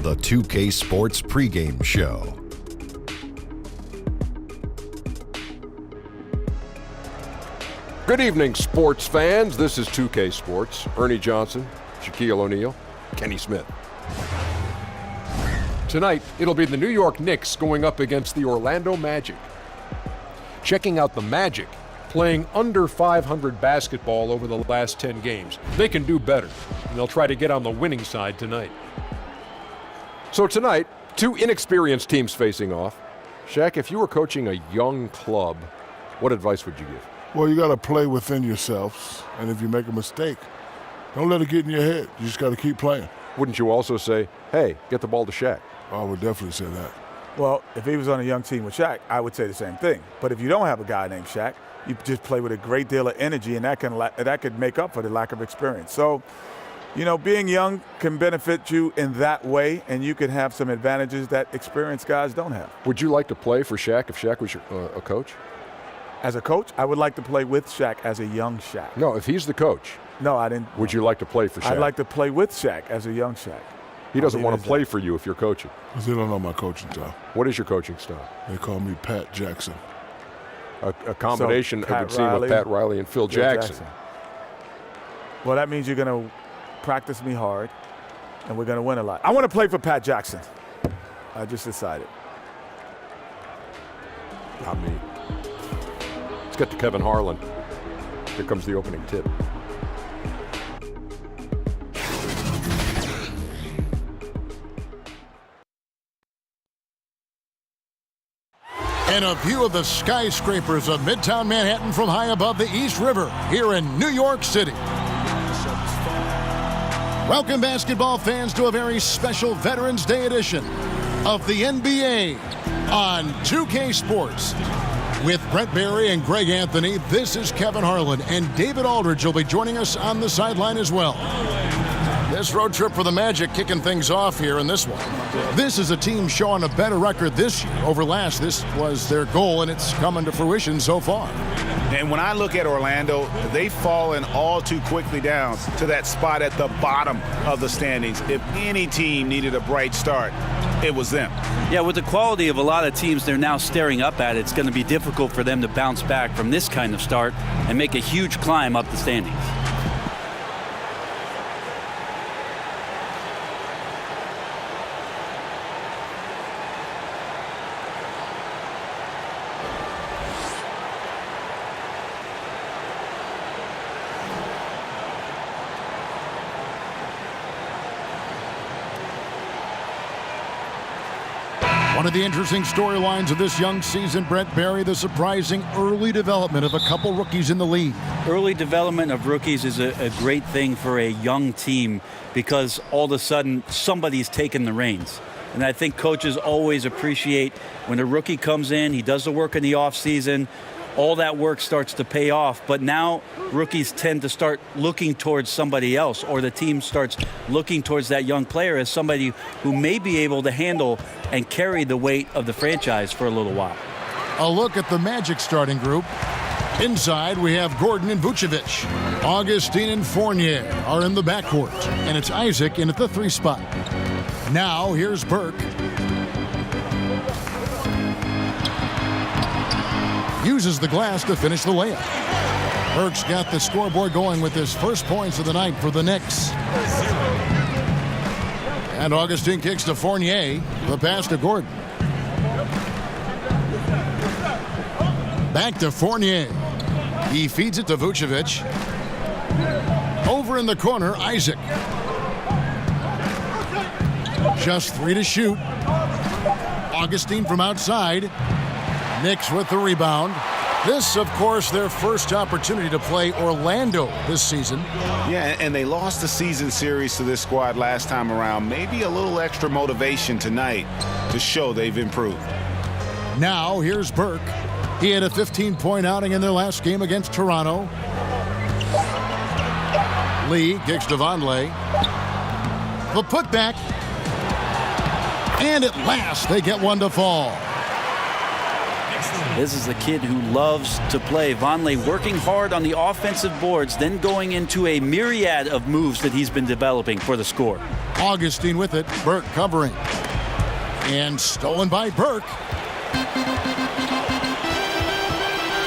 the 2K Sports pregame show. Good evening, sports fans. This is 2K Sports. Ernie Johnson, Shaquille O'Neal, Kenny Smith. Tonight, it'll be the New York Knicks going up against the Orlando Magic. Checking out the Magic, playing under 500 basketball over the last 10 games. They can do better, and they'll try to get on the winning side tonight. So tonight, two inexperienced teams facing off. Shaq, if you were coaching a young club, what advice would you give? Well, you got to play within yourselves, and if you make a mistake, don't let it get in your head. You just got to keep playing. Wouldn't you also say, hey, get the ball to Shaq? I would definitely say that. Well, if he was on a young team with Shaq, I would say the same thing. But if you don't have a guy named Shaq, you just play with a great deal of energy, and that could make up for the lack of experience. So, you know, being young can benefit you in that way, and you can have some advantages that experienced guys don't have. Would you like to play for Shaq if Shaq was a coach? As a coach, I would like to play with Shaq as a young Shaq. No, if he's the coach. No, I didn't. Would you like to play for Shaq? I'd like to play with Shaq as a young Shaq. He doesn't want to play for you if you're coaching. Because they don't know my coaching style. What is your coaching style? They call me Pat Jackson. A combination, so, it would seem, of Pat Riley and Phil Jackson. Well, that means you're going to practice me hard, and we're going to win a lot. I want to play for Pat Jackson. I just decided. Not me. Let's get to Kevin Harlan. Here comes the opening tip. And a view of the skyscrapers of Midtown Manhattan from high above the East River here in New York City. Welcome, basketball fans, to a very special Veterans Day edition of the NBA on 2K Sports. With Brent Barry and Greg Anthony, this is Kevin Harlan, and David Aldridge will be joining us on the sideline as well. This road trip for the Magic kicking things off here in this one. This is a team showing a better record this year over last. This was their goal, and it's coming to fruition so far. And when I look at Orlando, they've fallen all too quickly down to that spot at the bottom of the standings. If any team needed a bright start, it was them. Yeah, with the quality of a lot of teams they're now staring up at, it's going to be difficult for them to bounce back from this kind of start and make a huge climb up the standings. One of the interesting storylines of this young season, Brent Barry, the surprising early development of a couple rookies in the league. Early development of rookies is a great thing for a young team because all of a sudden somebody's taking the reins. And I think coaches always appreciate when a rookie comes in, he does the work in the offseason, all that work starts to pay off. But now rookies tend to start looking towards somebody else, or the team starts looking towards that young player as somebody who may be able to handle and carry the weight of the franchise for a little while. A look at the Magic starting group. Inside, we have Gordon and Vucevic. Augustine and Fournier are in the backcourt, and it's Isaac in at the 3 spot. Now, here's Burke. Uses the glass to finish the layup. Burke's got the scoreboard going with his first points of the night for the Knicks. And Augustine kicks to Fournier. The pass to Gordon. Back to Fournier. He feeds it to Vucevic. Over in the corner, Isaac. Just 3 to shoot. Augustine from outside. Knicks with the rebound. This, of course, their first opportunity to play Orlando this season. Yeah, and they lost the season series to this squad last time around. Maybe a little extra motivation tonight to show they've improved. Now, here's Burke. He had a 15-point outing in their last game against Toronto. Lee kicks to Vonleh. The putback. And at last, they get one to fall. This is a kid who loves to play. Vonleh working hard on the offensive boards, then going into a myriad of moves that he's been developing for the score. Augustine with it. Burke covering. And stolen by Burke.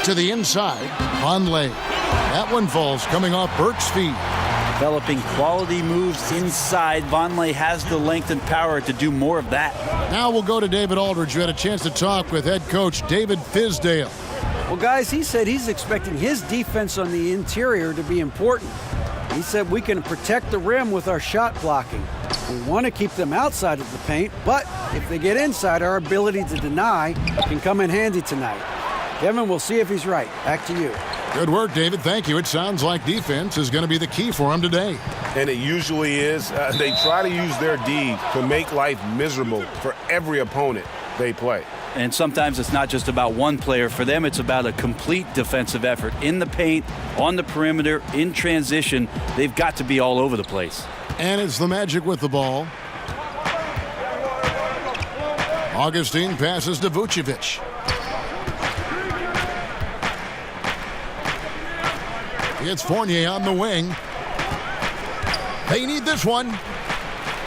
To the inside. Vonleh. That one falls coming off Burke's feet. Developing quality moves inside. Vonleh has the length and power to do more of that. Now we'll go to David Aldridge, who had a chance to talk with head coach David Fizdale. Well, guys, he said he's expecting his defense on the interior to be important. He said we can protect the rim with our shot blocking. We want to keep them outside of the paint, but if they get inside, our ability to deny can come in handy tonight. Kevin, we'll see if he's right. Back to you. Good work, David. Thank you. It sounds like defense is going to be the key for him today. And it usually is. They try to use their D to make life miserable for every opponent they play. And sometimes it's not just about one player. For them, it's about a complete defensive effort. In the paint, on the perimeter, in transition, they've got to be all over the place. And it's the Magic with the ball. Augustine passes to Vucevic. It's Fournier on the wing. They need this one.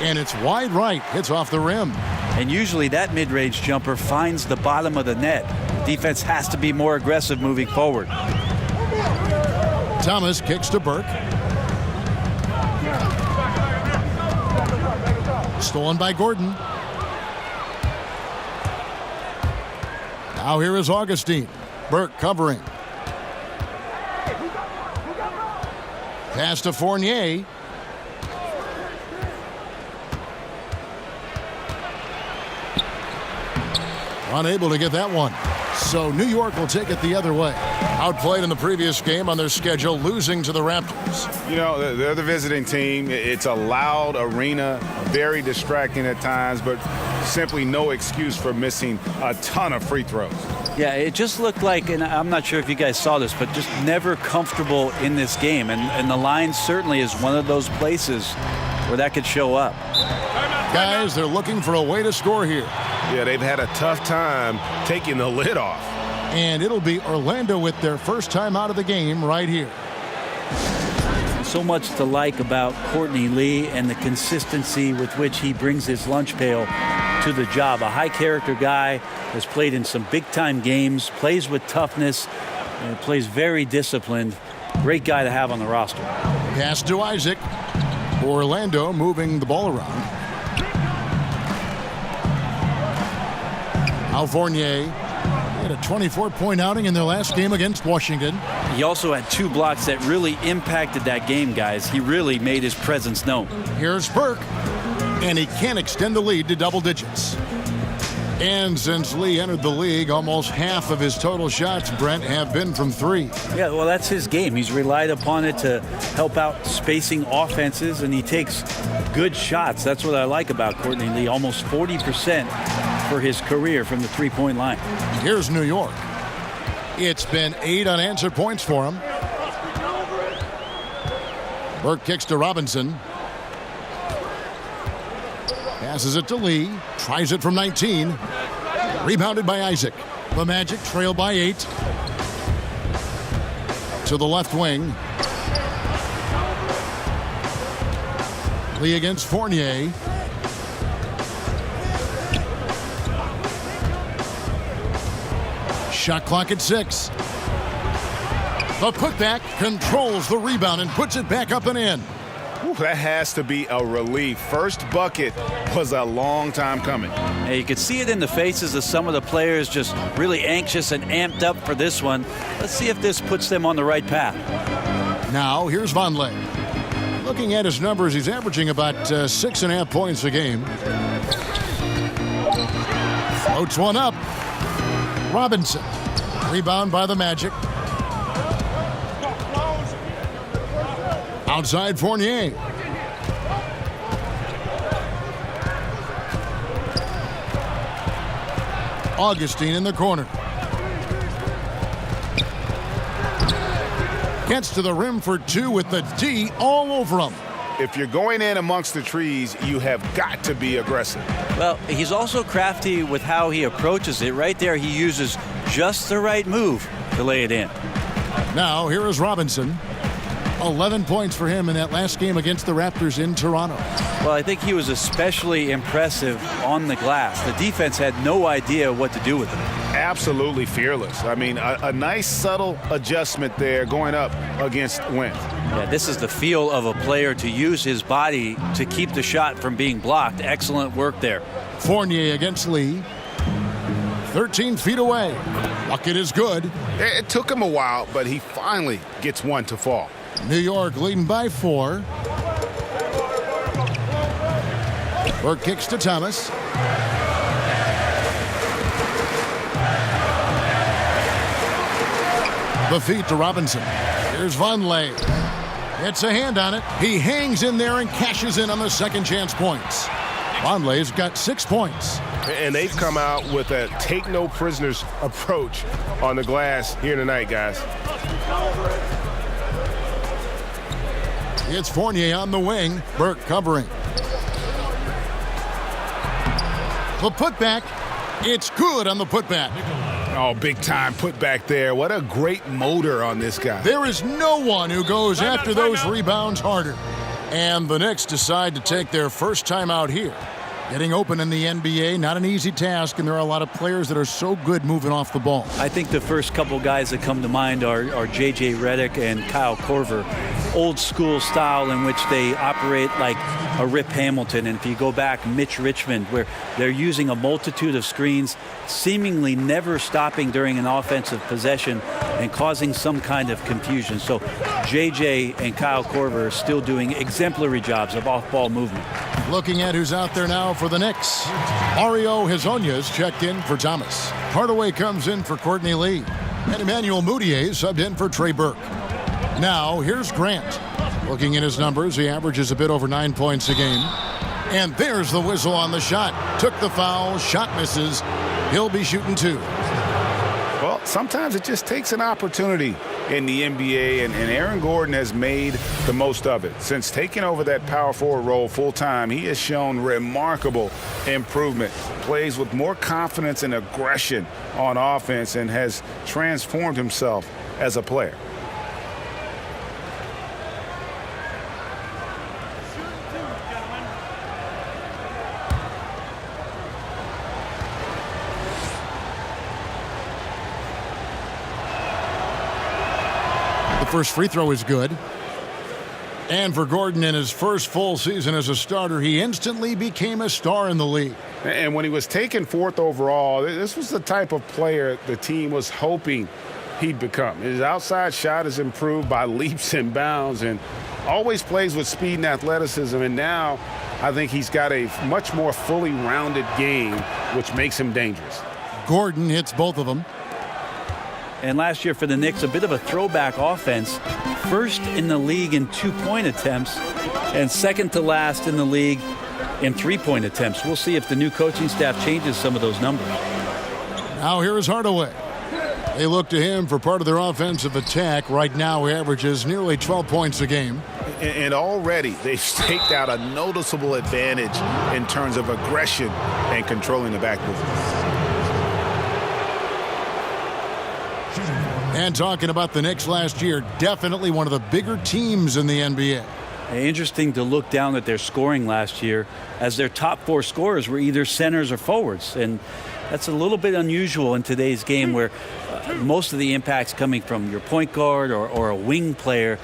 And it's wide right. It's off the rim. And usually that mid-range jumper finds the bottom of the net. Defense has to be more aggressive moving forward. Thomas kicks to Burke. Stolen by Gordon. Now here is Augustine. Burke covering. Pass to Fournier. Unable to get that one. So New York will take it the other way. Outplayed in the previous game on their schedule, losing to the Raptors. You know, they're the visiting team. It's a loud arena, very distracting at times, but simply no excuse for missing a ton of free throws. Yeah, it just looked like, and I'm not sure if you guys saw this, but just never comfortable in this game. And the line certainly is one of those places where that could show up. Guys, they're looking for a way to score here. Yeah, they've had a tough time taking the lid off. And it'll be Orlando with their first time out of the game right here. So much to like about Courtney Lee and the consistency with which he brings his lunch pail to the job. A high character guy, has played in some big time games, plays with toughness, and plays very disciplined. Great guy to have on the roster. Pass to Isaac. Orlando moving the ball around. Now Fournier had a 24-point outing in their last game against Washington. He also had 2 blocks that really impacted that game, guys. He really made his presence known. Here's Burke, and he can extend the lead to double digits. And since Lee entered the league, almost half of his total shots, Brent, have been from 3. Yeah, well, that's his game. He's relied upon it to help out spacing offenses, and he takes good shots. That's what I like about Courtney Lee. Almost 40% for his career from the three-point line. Here's New York. It's been 8 unanswered points for him. Burke kicks to Robinson. Passes it to Lee. Tries it from 19. Rebounded by Isaac. The Magic trail by 8. To the left wing. Lee against Fournier. Shot clock at 6. The putback controls the rebound and puts it back up and in. Ooh, that has to be a relief. First bucket was a long time coming. And you could see it in the faces of some of the players, just really anxious and amped up for this one. Let's see if this puts them on the right path. Now here's Vonleh. Looking at his numbers, he's averaging about 6.5 points a game. Floats one up. Robinson. Rebound by the Magic. Outside Fournier. Augustine in the corner. Gets to the rim for 2 with the D all over him. If you're going in amongst the trees, you have got to be aggressive. Well, he's also crafty with how he approaches it. Right there, he uses just the right move to lay it in. Now, here is Robinson. 11 points for him in that last game against the Raptors in Toronto. Well, I think he was especially impressive on the glass. The defense had no idea what to do with him. Absolutely fearless. I mean, a nice subtle adjustment there going up against Wentz. Yeah, this is the feel of a player to use his body to keep the shot from being blocked. Excellent work there. Fournier against Lee. 13 feet away. Bucket is good. It took him a while, but he finally gets one to fall. New York leading by 4. Burke kicks to Thomas. The feed to Robinson. Here's Vonleh. It's a hand on it. He hangs in there and cashes in on the second chance points. Vonleh's got 6 points. And they've come out with a take no prisoners approach on the glass here tonight, guys. It's Fournier on the wing. Burke covering. The putback. It's good on the putback. Oh, big time putback there. What a great motor on this guy. There is no one who goes after those rebounds harder. And the Knicks decide to take their first time out here. Getting open in the NBA, not an easy task, and there are a lot of players that are so good moving off the ball. I think the first couple guys that come to mind are J.J. Redick and Kyle Korver. Old school style in which they operate like a Rip Hamilton. And if you go back, Mitch Richmond, where they're using a multitude of screens, seemingly never stopping during an offensive possession and causing some kind of confusion. So J.J. and Kyle Korver are still doing exemplary jobs of off-ball movement. Looking at who's out there now for the Knicks. Mario Hezonja's checked in for Thomas. Hardaway comes in for Courtney Lee. And Emmanuel Mudiay subbed in for Trey Burke. Now, here's Grant. Looking at his numbers, he averages a bit over 9 points a game. And there's the whistle on the shot. Took the foul, shot misses. He'll be shooting 2. Well, sometimes it just takes an opportunity in the NBA, and Aaron Gordon has made the most of it. Since taking over that power forward role full-time, he has shown remarkable improvement. Plays with more confidence and aggression on offense and has transformed himself as a player. First free throw is good. And for Gordon, in his first full season as a starter, he instantly became a star in the league. And when he was taken 4th overall, this was the type of player the team was hoping he'd become. His outside shot has improved by leaps and bounds and always plays with speed and athleticism. And now I think he's got a much more fully rounded game, which makes him dangerous. Gordon hits both of them. And last year for the Knicks, a bit of a throwback offense. First in the league in 2-point attempts and second to last in the league in 3-point attempts. We'll see if the new coaching staff changes some of those numbers. Now here is Hardaway. They look to him for part of their offensive attack. Right now he averages nearly 12 points a game. And already they've staked out a noticeable advantage in terms of aggression and controlling the backboard. And talking about the Knicks last year, definitely one of the bigger teams in the NBA. Interesting to look down at their scoring last year, as their top 4 scorers were either centers or forwards. And that's a little bit unusual in today's game, where most of the impact's coming from your point guard or a wing player.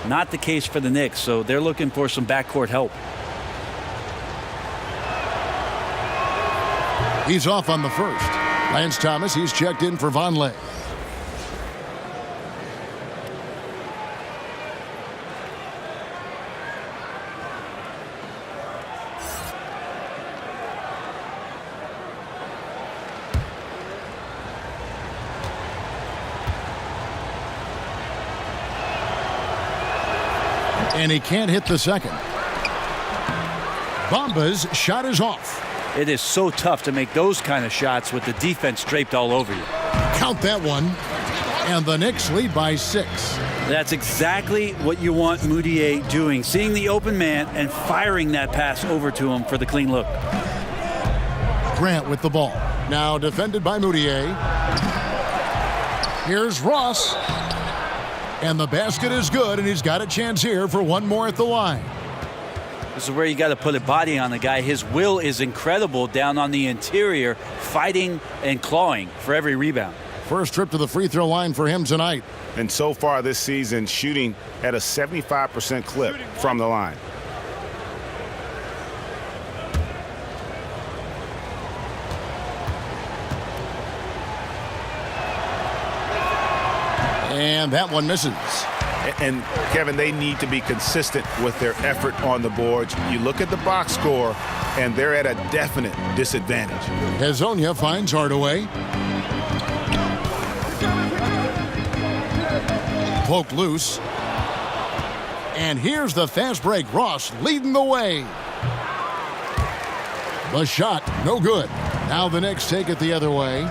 Not the case for the Knicks, so they're looking for some backcourt help. He's off on the first. Lance Thomas, he's checked in for Vonleh. And he can't hit the second. Bamba's shot is off. It is so tough to make those kind of shots with the defense draped all over you. Count that one. And the Knicks lead by 6. That's exactly what you want Mudiay doing. Seeing the open man and firing that pass over to him for the clean look. Grant with the ball. Now defended by Mudiay. Here's Ross. And the basket is good, and he's got a chance here for one more at the line. This is where you got to put a body on the guy. His will is incredible down on the interior, fighting and clawing for every rebound. First trip to the free throw line for him tonight. And so far this season, shooting at a 75% clip from the line. And that one misses. And, Kevin, they need to be consistent with their effort on the boards. You look at the box score, and they're at a definite disadvantage. Hezonja finds Hardaway. Poked loose. And here's the fast break. Ross leading the way. The shot, no good. Now the Knicks take it the other way.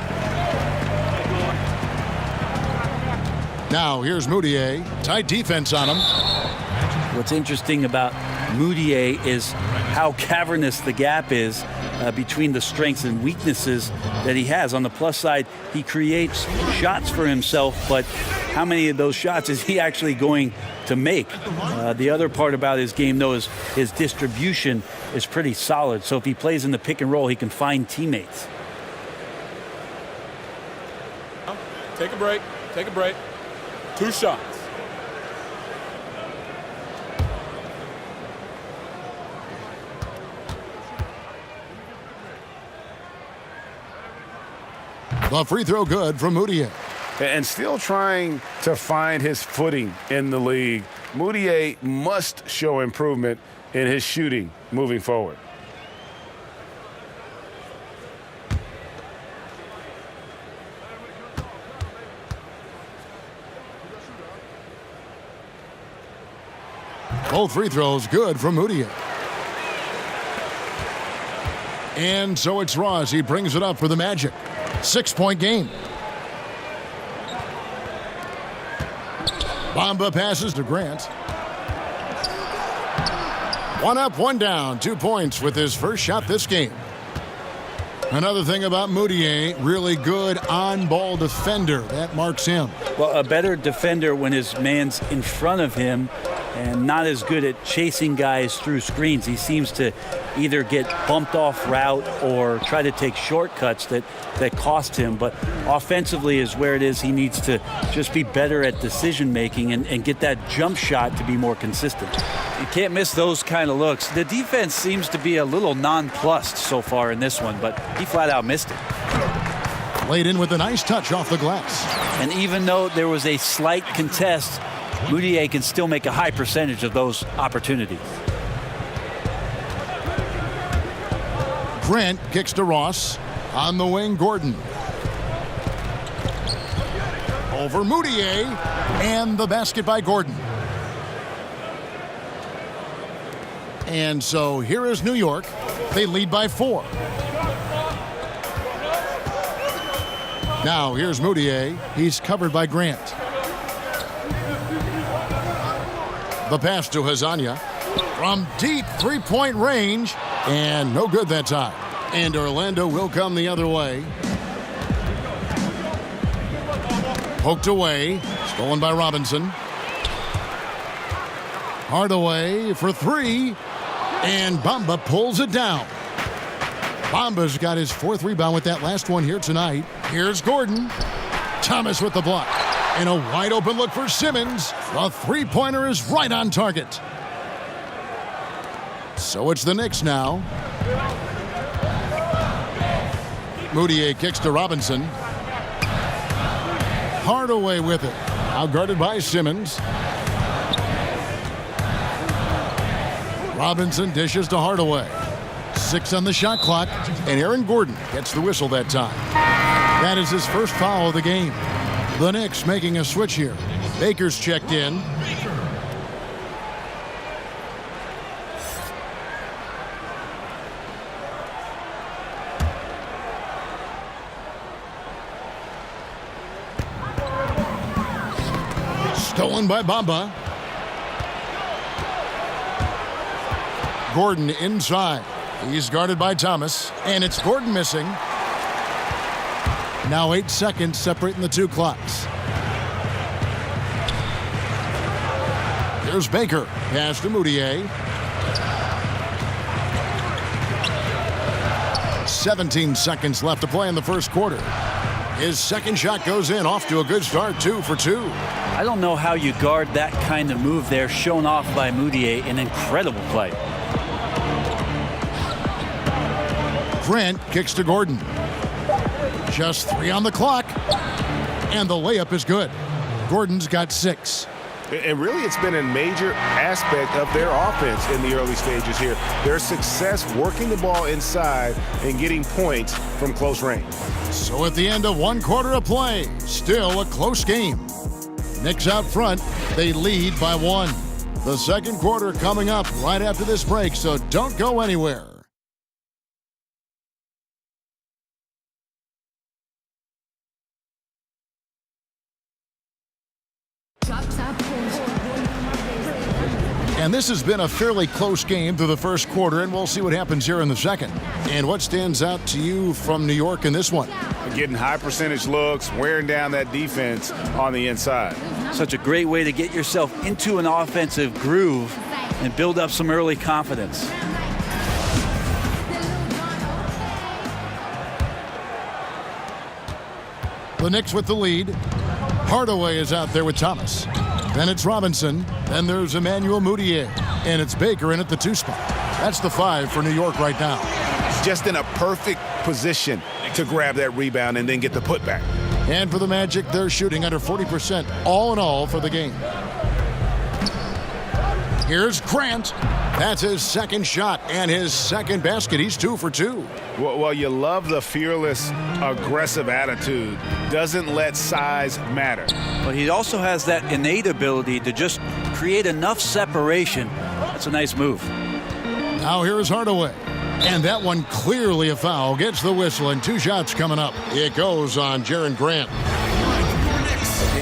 Now here's Moutier. Tight defense on him. What's interesting about Moutier is how cavernous the gap is between the strengths and weaknesses that he has. On the plus side, he creates shots for himself, but how many of those shots is he actually going to make? The other part about his game, though, is his distribution is pretty solid. So if he plays in the pick and roll, he can find teammates. Take a break. Take a break. 2 shots. The free throw good from Moutier. And still trying to find his footing in the league. Moutier must show improvement in his shooting moving forward. Both free throws good from Moutier. And so it's Ross. He brings it up for the Magic. 6-point game. Bamba passes to Grant. 1 up, 1 down. 2 points with his first shot this game. Another thing about Moutier, really good on-ball defender. That marks him. Well, a better defender when his man's in front of him and not as good at chasing guys through screens. He seems to either get bumped off route or try to take shortcuts that cost him. But offensively is where it is. He needs to just be better at decision making and get that jump shot to be more consistent. You can't miss those kind of looks. The defense seems to be a little nonplussed so far in this one, but he flat out missed it. Laid in with a nice touch off the glass. And even though there was a slight contest, Moutier can still make a high percentage of those opportunities. Grant kicks to Ross. On the wing, Gordon. Over Moutier. And the basket by Gordon. And so here is New York. They lead by 4. Now here's Moutier. He's covered by Grant. The pass to Hezonja from deep three-point range, and no good that time. And Orlando will come the other way. Poked away, stolen by Robinson. Hardaway for 3, and Bamba pulls it down. Bamba's got his 4th rebound with that last one here tonight. Here's Gordon. Thomas with the block. And a wide open look for Simmons. The three-pointer is right on target. So it's the Knicks now. Moutier kicks to Robinson. Hardaway with it. Outguarded by Simmons. Robinson dishes to Hardaway. 6 on the shot clock. And Aaron Gordon gets the whistle that time. That is his first foul of the game. The Knicks making a switch here. Baker's checked in. Stolen by Bamba. Gordon inside. He's guarded by Thomas. And it's Gordon missing. Now 8 seconds separating the 2 clocks. Here's Baker. Pass to Moutier. 17 seconds left to play in the first quarter. His second shot goes in, off to a good start, 2 for 2. I don't know how you guard that kind of move there, shown off by Moutier. An incredible play. Grant kicks to Gordon. Just 3 on the clock. And the layup is good. Gordon's got 6. And really, it's been a major aspect of their offense in the early stages here. Their success working the ball inside and getting points from close range. So at the end of 1 quarter of play, still a close game. Knicks out front, they lead by 1. The second quarter coming up right after this break, so don't go anywhere. And this has been a fairly close game through the first quarter, and we'll see what happens here in the second. And what stands out to you from New York in this one? Getting high percentage looks, wearing down that defense on the inside. Such a great way to get yourself into an offensive groove and build up some early confidence. The Knicks with the lead. Hardaway is out there with Thomas. Then it's Robinson. Then there's Emmanuel Moutier. And it's Baker in at the 2 spot. That's the 5 for New York right now. Just in a perfect position to grab that rebound and then get the putback. And for the Magic, they're shooting under 40% all in all for the game. Here's Grant. That's his second shot and his second basket. He's 2 for 2. Well, you love the fearless, aggressive attitude. Doesn't let size matter. But he also has that innate ability to just create enough separation. That's a nice move. Now here's Hardaway. And that one clearly a foul. Gets the whistle, and 2 shots coming up. It goes on Jaren Grant.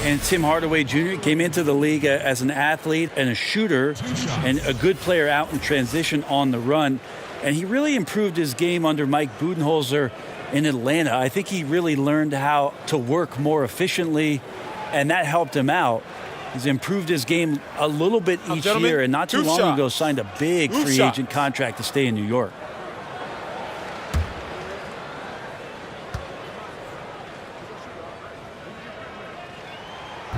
And Tim Hardaway Jr. came into the league as an athlete and a shooter and a good player out in transition on the run. And he really improved his game under Mike Budenholzer in Atlanta. I think he really learned how to work more efficiently, and that helped him out. He's improved his game a little bit each year, and not too long ago signed a big free agent contract to stay in New York.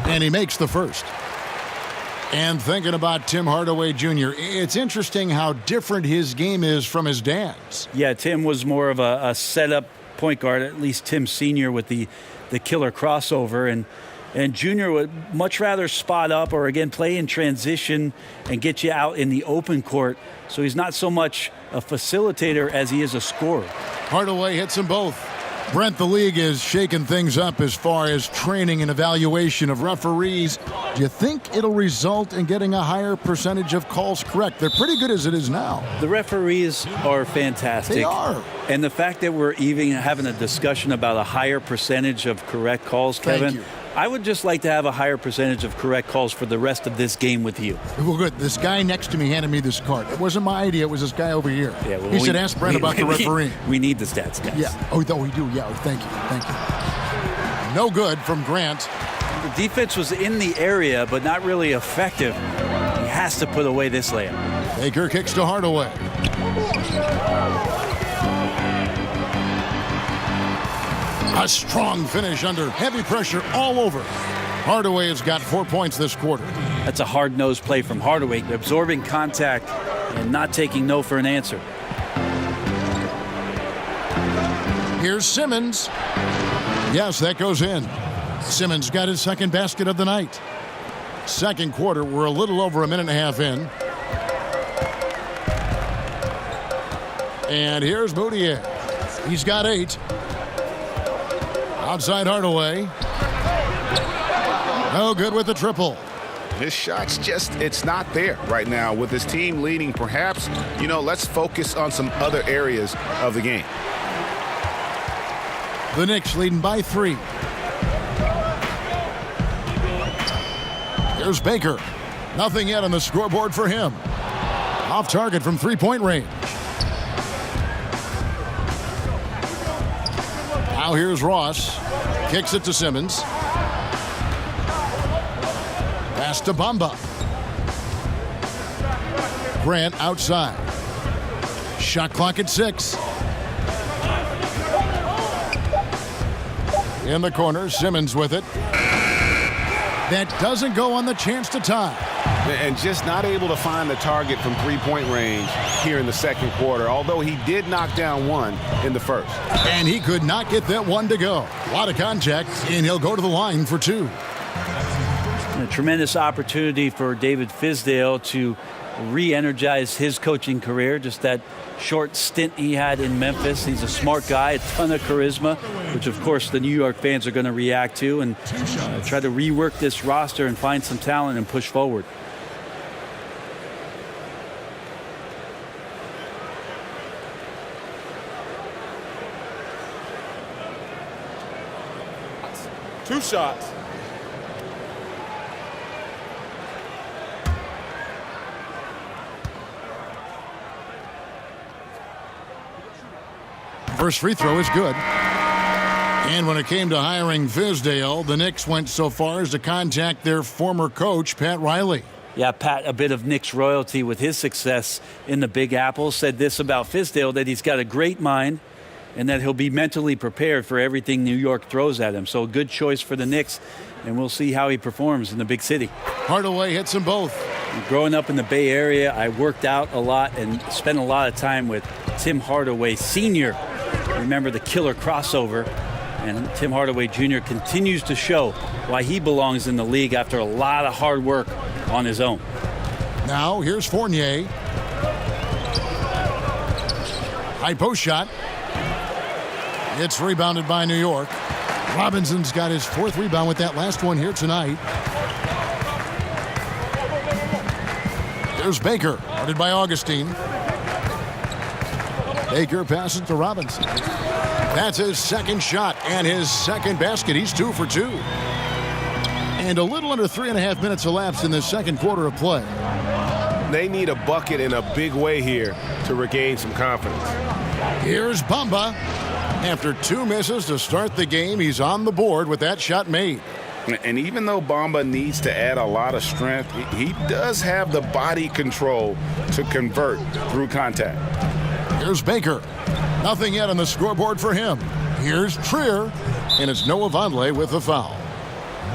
And he makes the first. And thinking about Tim Hardaway Jr., it's interesting how different his game is from his dad's. Yeah, Tim was more of a setup point guard, at least Tim Sr. with the killer crossover. And Jr. would much rather spot up or, again, play in transition and get you out in the open court. So he's not so much a facilitator as he is a scorer. Hardaway hits them both. Brent, the league is shaking things up as far as training and evaluation of referees. Do you think it'll result in getting a higher percentage of calls correct? They're pretty good as it is now. The referees are fantastic. They are. And the fact that we're even having a discussion about a higher percentage of correct calls, Kevin, Thank you. I would just like to have a higher percentage of correct calls for the rest of this game with you. Well, good. This guy next to me handed me this card. It wasn't my idea. It was this guy over here. Yeah, well, he said, ask Brent about the referee. We need the stats, guys. Yeah. Oh, we do. Yeah. Oh, thank you. Thank you. No good from Grant. The defense was in the area, but not really effective. He has to put away this layup. Baker kicks to Hardaway. A strong finish under heavy pressure all over. Hardaway has got 4 points this quarter. That's a hard-nosed play from Hardaway, absorbing contact and not taking no for an answer. Here's Simmons. Yes, that goes in. Simmons got his second basket of the night. Second quarter, we're a little over a minute and a half in. And here's Moutier. He's got 8. Outside Hardaway. No good with the triple. His shot's just, it's not there right now. With his team leading, perhaps, let's focus on some other areas of the game. The Knicks leading by 3. Here's Baker. Nothing yet on the scoreboard for him. Off target from 3-point range. Now here's Ross. Kicks it to Simmons. Pass to Bamba. Grant outside. Shot clock at 6. In the corner, Simmons with it. That doesn't go on the chance to tie. And just not able to find the target from three-point range here in the second quarter, although he did knock down one in the first. And he could not get that one to go. A lot of contact, and he'll go to the line for 2. A tremendous opportunity for David Fizdale to re-energize his coaching career. Just that short stint he had in Memphis. He's a smart guy, a ton of charisma, which of course the New York fans are going to react to, and try to rework this roster and find some talent and push forward. Two shots. First free throw is good. And when it came to hiring Fizdale, the Knicks went so far as to contact their former coach, Pat Riley. Yeah, Pat, a bit of Knicks royalty with his success in the Big Apple, said this about Fizdale, that he's got a great mind and that he'll be mentally prepared for everything New York throws at him. So a good choice for the Knicks, and we'll see how he performs in the big city. Hardaway hits them both. Growing up in the Bay Area, I worked out a lot and spent a lot of time with Tim Hardaway Sr. Remember the killer crossover, and Tim Hardaway Jr. continues to show why he belongs in the league after a lot of hard work on his own. Now here's Fournier. High post shot. It's rebounded by New York. Robinson's got his 4th rebound with that last one here tonight. There's Baker, guarded by Augustine. Baker passes to Robinson. That's his second shot and his second basket. He's 2 for 2. And a little under 3.5 minutes elapsed in the second quarter of play. They need a bucket in a big way here to regain some confidence. Here's Bamba. After 2 misses to start the game, he's on the board with that shot made. And even though Bamba needs to add a lot of strength, he does have the body control to convert through contact. Here's Baker. Nothing yet on the scoreboard for him. Here's Trier, and it's Noah Vonleh with the foul.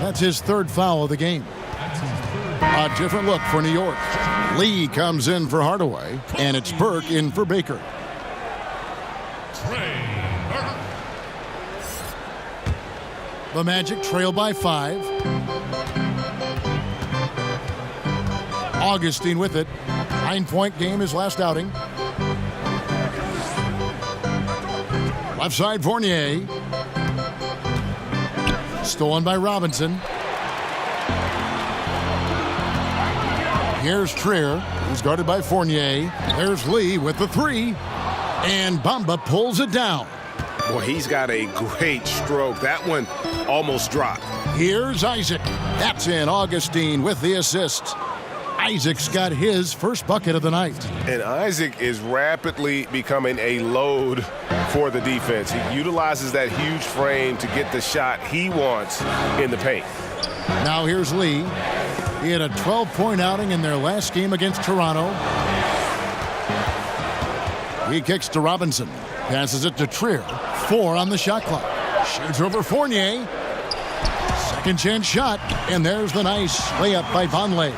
That's his 3rd foul of the game. A different look for New York. Lee comes in for Hardaway, and it's Burke in for Baker. The Magic trail by 5. Augustine with it. 9-point game his last outing. Left side Fournier. Stolen by Robinson. Here's Trier. He's guarded by Fournier. There's Lee with the 3. And Bamba pulls it down. Boy, he's got a great stroke. That one almost dropped. Here's Isaac. That's in. Augustine with the assist. Isaac's got his first bucket of the night. And Isaac is rapidly becoming a load for the defense. He utilizes that huge frame to get the shot he wants in the paint. Now here's Lee. He had a 12-point outing in their last game against Toronto. He kicks to Robinson. Passes it to Trier. 4 on the shot clock. Shoots over Fournier. Second chance shot. And there's the nice layup by Vonleh.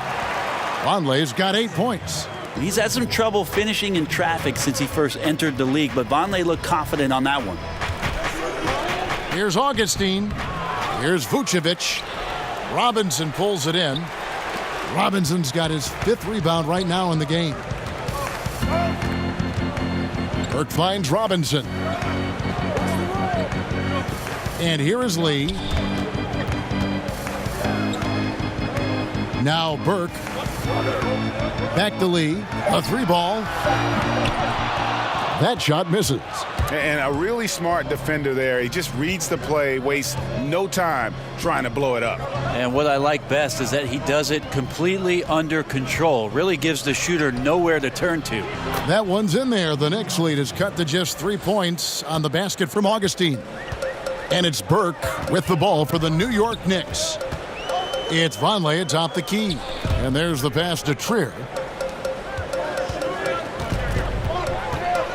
Vonleh's got 8 points. He's had some trouble finishing in traffic since he first entered the league, but Vonleh looked confident on that one. Here's Augustine. Here's Vucevic. Robinson pulls it in. Robinson's got his 5th rebound right now in the game. Burke finds Robinson. And here is Lee. Now Burke. Back to Lee. A 3-ball. That shot misses. And a really smart defender there. He just reads the play, wastes no time trying to blow it up. And what I like best is that he does it completely under control. Really gives the shooter nowhere to turn to. That one's in there. The Knicks lead is cut to just 3 points on the basket from Augustine. And it's Burke with the ball for the New York Knicks. It's Vonleh atop the key. And there's the pass to Trier.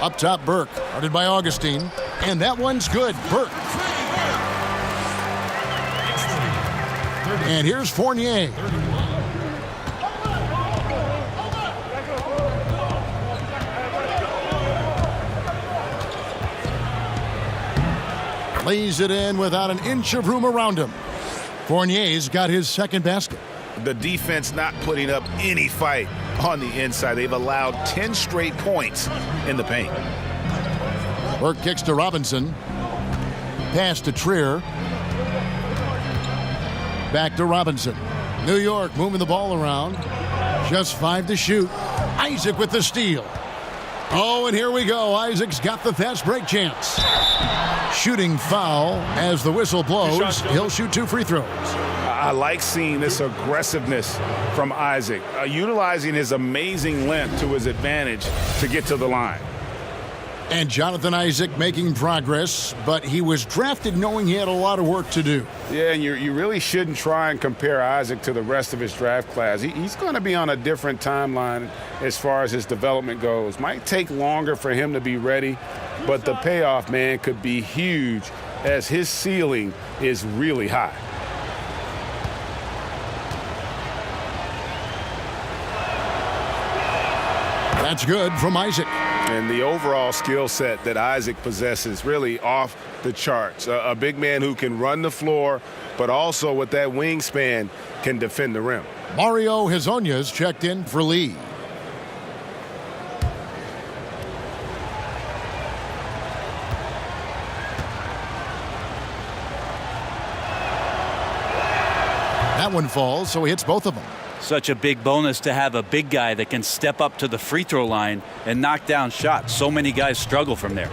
Up top, Burke. Guarded by Augustine. And that one's good. Burke. And here's Fournier. Lays it in without an inch of room around him. Fournier's got his second basket. The defense not putting up any fight on the inside. They've allowed 10 straight points in the paint. Burke kicks to Robinson. Pass to Trier. Back to Robinson. New York moving the ball around. Just 5 to shoot. Isaac with the steal. Oh, and here we go. Isaac's got the fast break chance. Shooting foul as the whistle blows. He'll shoot 2 free throws. I like seeing this aggressiveness from Isaac, utilizing his amazing length to his advantage to get to the line. And Jonathan Isaac making progress, but he was drafted knowing he had a lot of work to do. Yeah, and you really shouldn't try and compare Isaac to the rest of his draft class. He's going to be on a different timeline as far as his development goes. Might take longer for him to be ready, but the payoff, man, could be huge as his ceiling is really high. That's good from Isaac. And the overall skill set that Isaac possesses really off the charts. A big man who can run the floor, but also with that wingspan can defend the rim. Mario Hezonja's checked in for Lee. That one falls, so he hits both of them. Such a big bonus to have a big guy that can step up to the free throw line and knock down shots. So many guys struggle from there.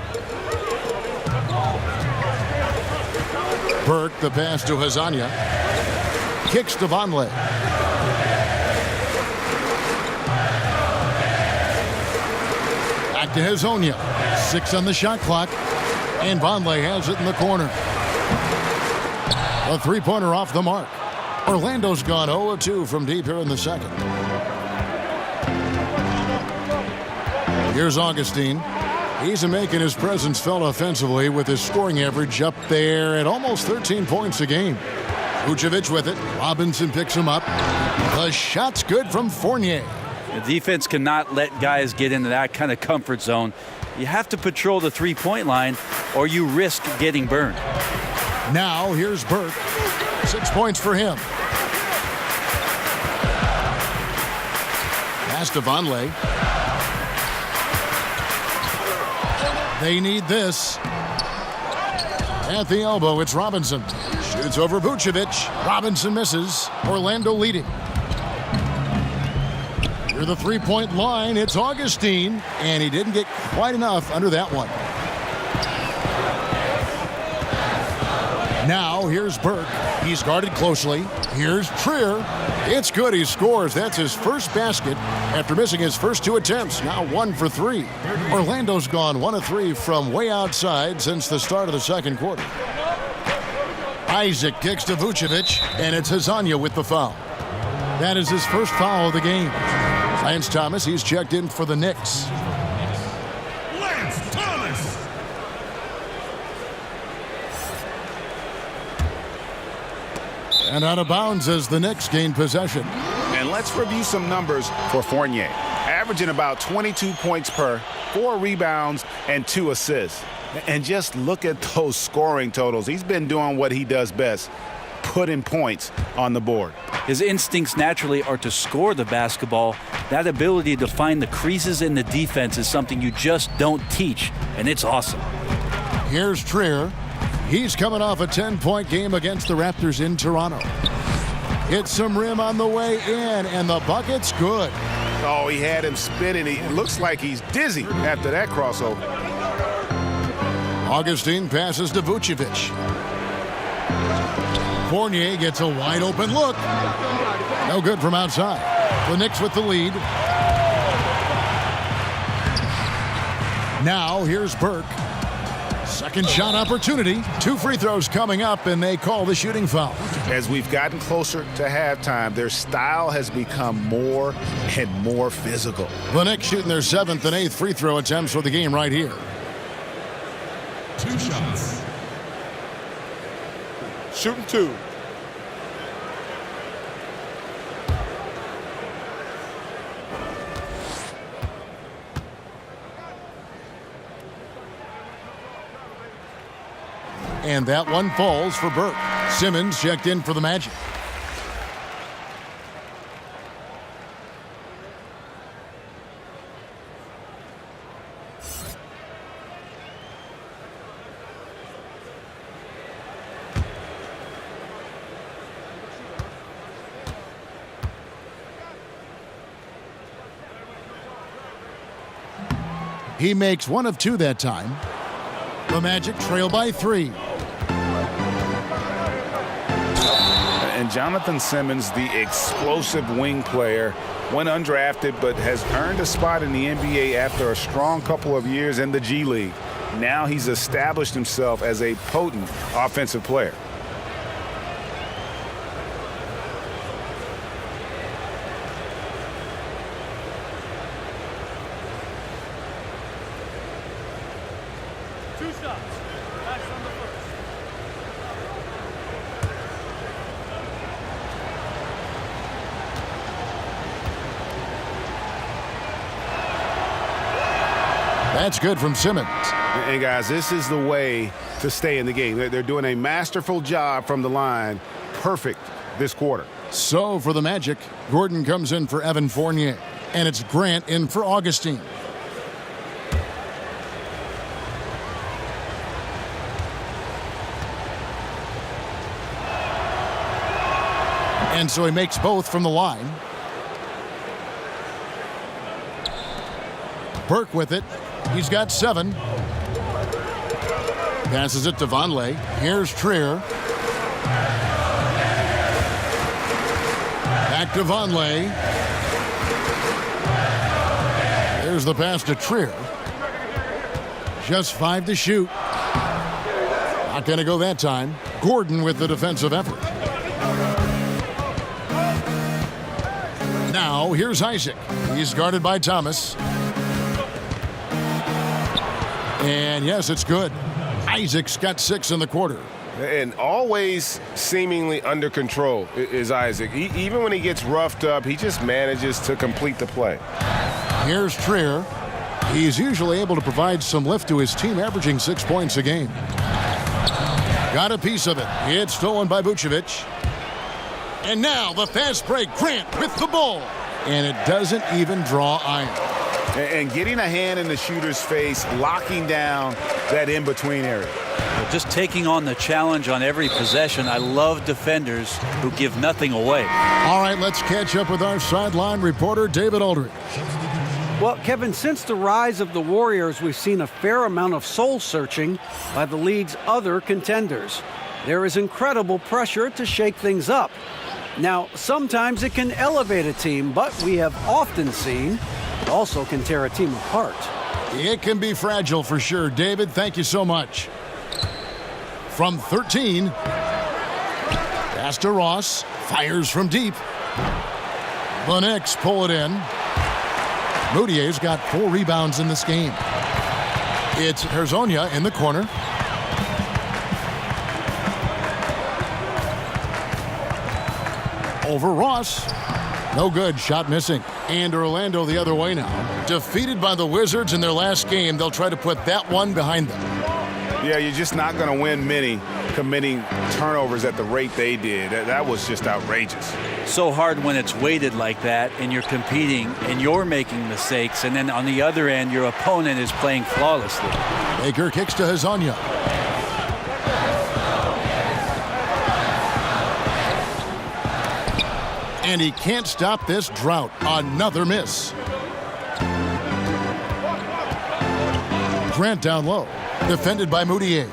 Burke, the pass to Hezonja. Kicks to Vonleh. Back to Hezonja. 6 on the shot clock. And Vonleh has it in the corner. A three-pointer off the mark. Orlando's gone 0-2 from deep here in the second. Here's Augustine. He's making his presence felt offensively with his scoring average up there at almost 13 points a game. Vucevic with it. Robinson picks him up. The shot's good from Fournier. The defense cannot let guys get into that kind of comfort zone. You have to patrol the three-point line or you risk getting burned. Now here's Burke. 6 points for him. Pass to Vonleh. They need this. At the elbow, it's Robinson. Shoots over Vucevic. Robinson misses. Orlando leading. Near the three-point line, it's Augustine. And he didn't get quite enough under that one. Now here's Burke. He's guarded closely. Here's Trier. It's good. He scores. That's his first basket after missing his first 2 attempts. Now 1 for 3. Orlando's gone 1 of 3 from way outside since the start of the second quarter. Isaac kicks to Vucevic, and it's Hezonja with the foul. That is his first foul of the game. Lance Thomas, he's checked in for the Knicks. And out of bounds as the Knicks gain possession. And let's review some numbers for Fournier. Averaging about 22 points per, 4 rebounds, and 2 assists. And just look at those scoring totals. He's been doing what he does best, putting points on the board. His instincts naturally are to score the basketball. That ability to find the creases in the defense is something you just don't teach, and it's awesome. Here's Trier. He's coming off a 10-point game against the Raptors in Toronto. Hits some rim on the way in, and the bucket's good. Oh, he had him spinning. It looks like he's dizzy after that crossover. Augustine passes to Vucevic. Fournier gets a wide-open look. No good from outside. The Knicks with the lead. Now here's Burke. Second shot opportunity. 2 free throws coming up, and they call the shooting foul. As we've gotten closer to halftime, their style has become more and more physical. The Knicks shooting their 7th and 8th free throw attempts for the game right here. 2 shots. Shooting 2. And that one falls for Burke. Simmons checked in for the Magic. He makes 1 of 2 that time. The Magic trail by 3. And Jonathan Simmons, the explosive wing player, went undrafted but has earned a spot in the NBA after a strong couple of years in the G League. Now he's established himself as a potent offensive player. That's good from Simmons. And guys, this is the way to stay in the game. They're doing a masterful job from the line. Perfect this quarter. So for the Magic, Gordon comes in for Evan Fournier. And it's Grant in for Augustine. And so he makes both from the line. Burke with it. He's got 7. Passes it to Vonleh. Here's Trier. Back to Vonleh. There's the pass to Trier. Just 5 to shoot. Not going to go that time. Gordon with the defensive effort. Now here's Isaac. He's guarded by Thomas. And yes, it's good. Isaac's got 6 in the quarter. And always seemingly under control is Isaac. Even when he gets roughed up, he just manages to complete the play. Here's Trier. He's usually able to provide some lift to his team, averaging 6 points a game. Got a piece of it. It's stolen by Vucevic. And now the fast break. Grant with the ball. And it doesn't even draw iron. And getting a hand in the shooter's face, locking down that in-between area. Just taking on the challenge on every possession. I love defenders who give nothing away. All right, let's catch up with our sideline reporter, David Aldridge. Well, Kevin, since the rise of the Warriors, we've seen a fair amount of soul-searching by the league's other contenders. There is incredible pressure to shake things up. Now, sometimes it can elevate a team, but we have often seen it also can tear a team apart. It can be fragile for sure. David, thank you so much. From 13, pass to Ross, fires from deep. The Knicks pull it in. Moutier's got 4 rebounds in this game. It's Hezonja in the corner. Over Ross. No good. Shot missing. And Orlando the other way now. Defeated by the Wizards in their last game, they'll try to put that one behind them. Yeah, you're just not going to win many committing turnovers at the rate they did. That was just outrageous. So hard when it's weighted like that and you're competing and you're making mistakes, and then on the other end your opponent is playing flawlessly. Baker kicks to Hezonja. And he can't stop this drought. Another miss. Grant down low. Defended by Moutier.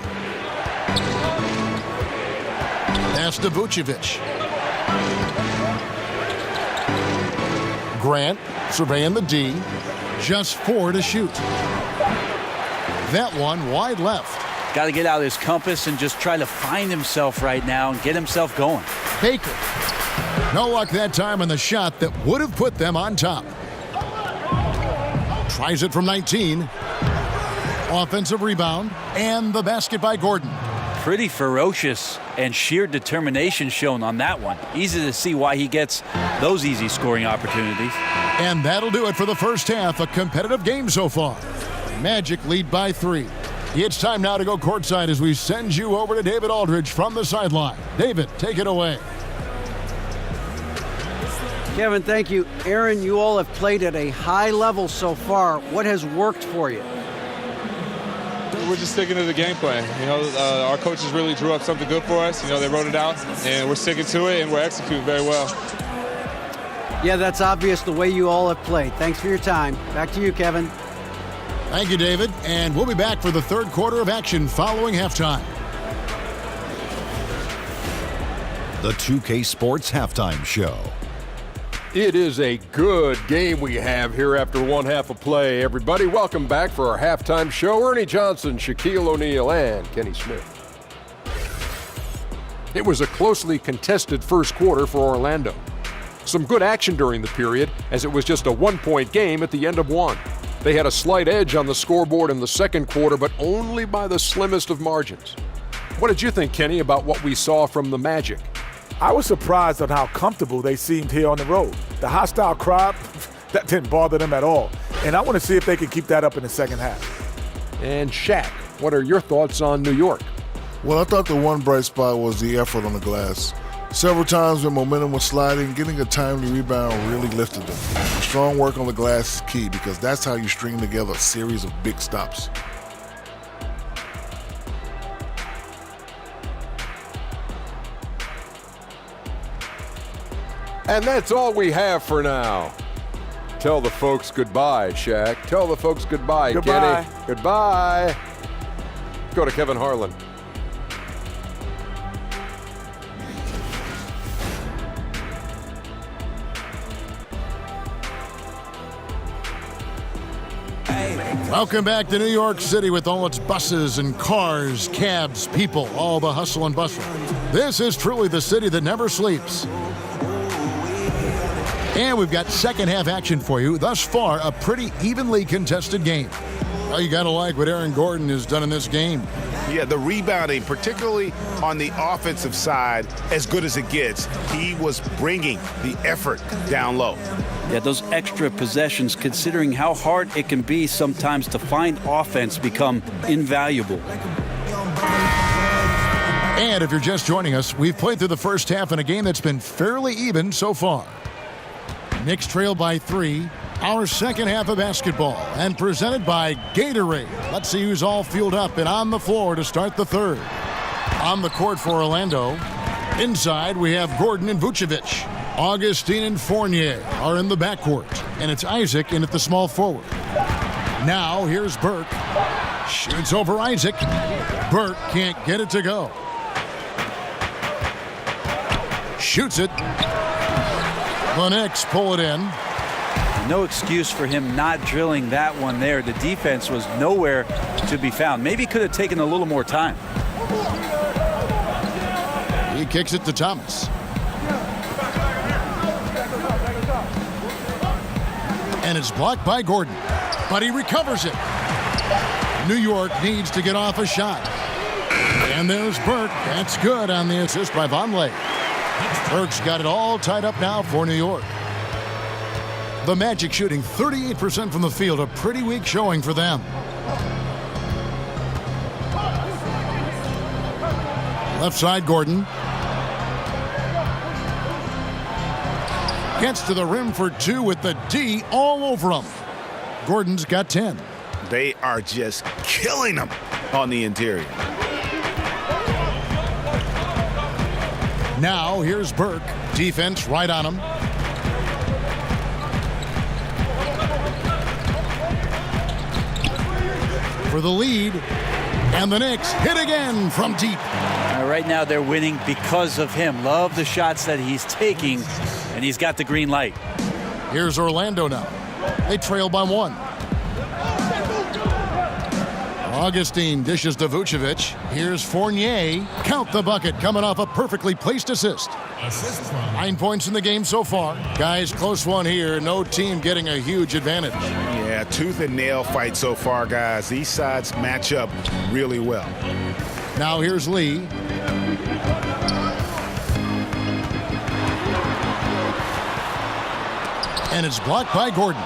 Pass to Vucevic. Grant surveying the D. Just 4 to shoot. That one wide left. got to get out his compass and just try to find himself right now and get himself going. Baker. No luck that time on the shot that would have put them on top. Tries it from 19. Offensive rebound, and the basket by Gordon. Pretty ferocious and sheer determination shown on that one. Easy to see why he gets those easy scoring opportunities. And that'll do it for the first half. A competitive game so far. Magic lead by 3. It's time now to go courtside as we send you over to David Aldridge from the sideline. David, take it away. Kevin, thank you. Aaron, you all have played at a high level so far. What has worked for you? We're just sticking to the game plan. Our coaches really drew up something good for us. They wrote it out, and we're sticking to it, and we're executing very well. Yeah, that's obvious the way you all have played. Thanks for your time. Back to you, Kevin. Thank you, David. And we'll be back for the third quarter of action following halftime. The 2K Sports Halftime Show. It is a good game we have here after one half of play. Everybody, welcome back for our halftime show. Ernie Johnson, Shaquille O'Neal, and Kenny Smith. It was a closely contested first quarter for Orlando. Some good action during the period, as it was just a one-point game at the end of one. They had a slight edge on the scoreboard in the second quarter, but only by the slimmest of margins. What did you think, Kenny, about what we saw from the Magic? I was surprised at how comfortable they seemed here on the road. The hostile crowd, that didn't bother them at all. And I want to see if they can keep that up in the second half. And Shaq, what are your thoughts on New York? Well, I thought the one bright spot was the effort on the glass. Several times when momentum was sliding, getting a timely rebound really lifted them. Strong work on the glass is key because that's how you string together a series of big stops. And that's all we have for now. Tell the folks goodbye, Shaq. Tell the folks goodbye, Goodbye. Kenny. Goodbye. Go to Kevin Harlan. Welcome back to New York City with all its buses and cars, cabs, people, all the hustle and bustle. This is truly the city that never sleeps. And we've got second half action for you. Thus far, a pretty evenly contested game. Well, you got to like what Aaron Gordon has done in this game. Yeah, the rebounding, particularly on the offensive side, as good as it gets. He was bringing the effort down low. Yeah, those extra possessions, considering how hard it can be sometimes to find offense, become invaluable. And if you're just joining us, we've played through the first half in a game that's been fairly even so far. Knicks trail by 3. Our second half of basketball, and presented by Gatorade. Let's see who's all fueled up and on the floor to start the third. On the court for Orlando. Inside, we have Gordon and Vucevic. Augustine and Fournier are in the backcourt, and it's Isaac in at the small forward. Now, here's Burke. Shoots over Isaac. Burke can't get it to go. Shoots it. The Knicks pull it in. No excuse for him not drilling that one there. The defense was nowhere to be found. Maybe could have taken a little more time. He kicks it to Thomas. And it's blocked by Gordon. But he recovers it. New York needs to get off a shot. And there's Burke. That's good on the assist by Vonleh. Burke's got it all tied up now for New York. The Magic shooting 38% from the field, a pretty weak showing for them. Left side, Gordon. Gets to the rim for 2 with the D all over him. Gordon's got 10. They are just killing them on the interior. Now, here's Burke. Defense right on him. For the lead, and the Knicks hit again from deep. Right now they're winning because of him. Love the shots that he's taking, and he's got the green light. Here's Orlando now. They trail by 1. Augustine dishes to Vucevic. Here's Fournier. Count the bucket, coming off a perfectly placed assist. 9 points in the game so far. Guys, close one here. No team getting a huge advantage. Yeah, tooth and nail fight so far, guys. These sides match up really well. Now here's Lee. And it's blocked by Gordon.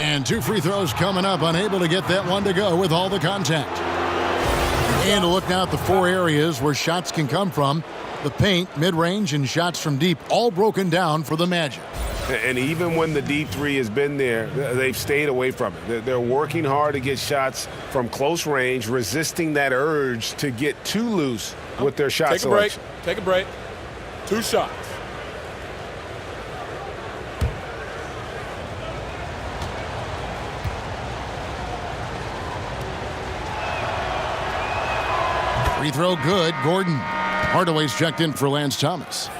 And 2 free throws coming up, unable to get that one to go with all the contact. And a look now at the 4 areas where shots can come from. The paint, mid-range, and shots from deep, all broken down for the Magic. And even when the deep three has been there, they've stayed away from it. They're working hard to get shots from close range, resisting that urge to get too loose with their shot selection. Take a break. 2 shots. Free throw good. Gordon. Hardaway's checked in for Lance Thomas.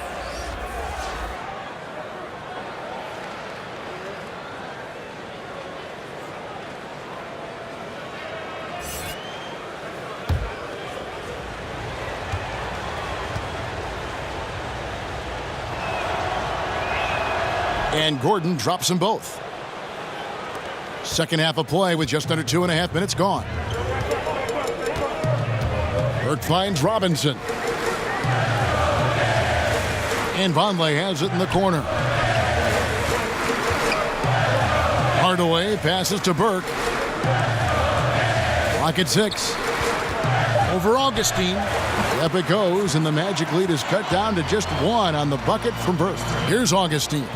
And Gordon drops them both. Second half of play with just under 2.5 minutes gone. Burke finds Robinson. And Vonleh has it in the corner. Hardaway passes to Burke. Clock at 6. Over Augustine. Up it goes, and the Magic lead is cut down to just 1 on the bucket from Burke. Here's Augustine.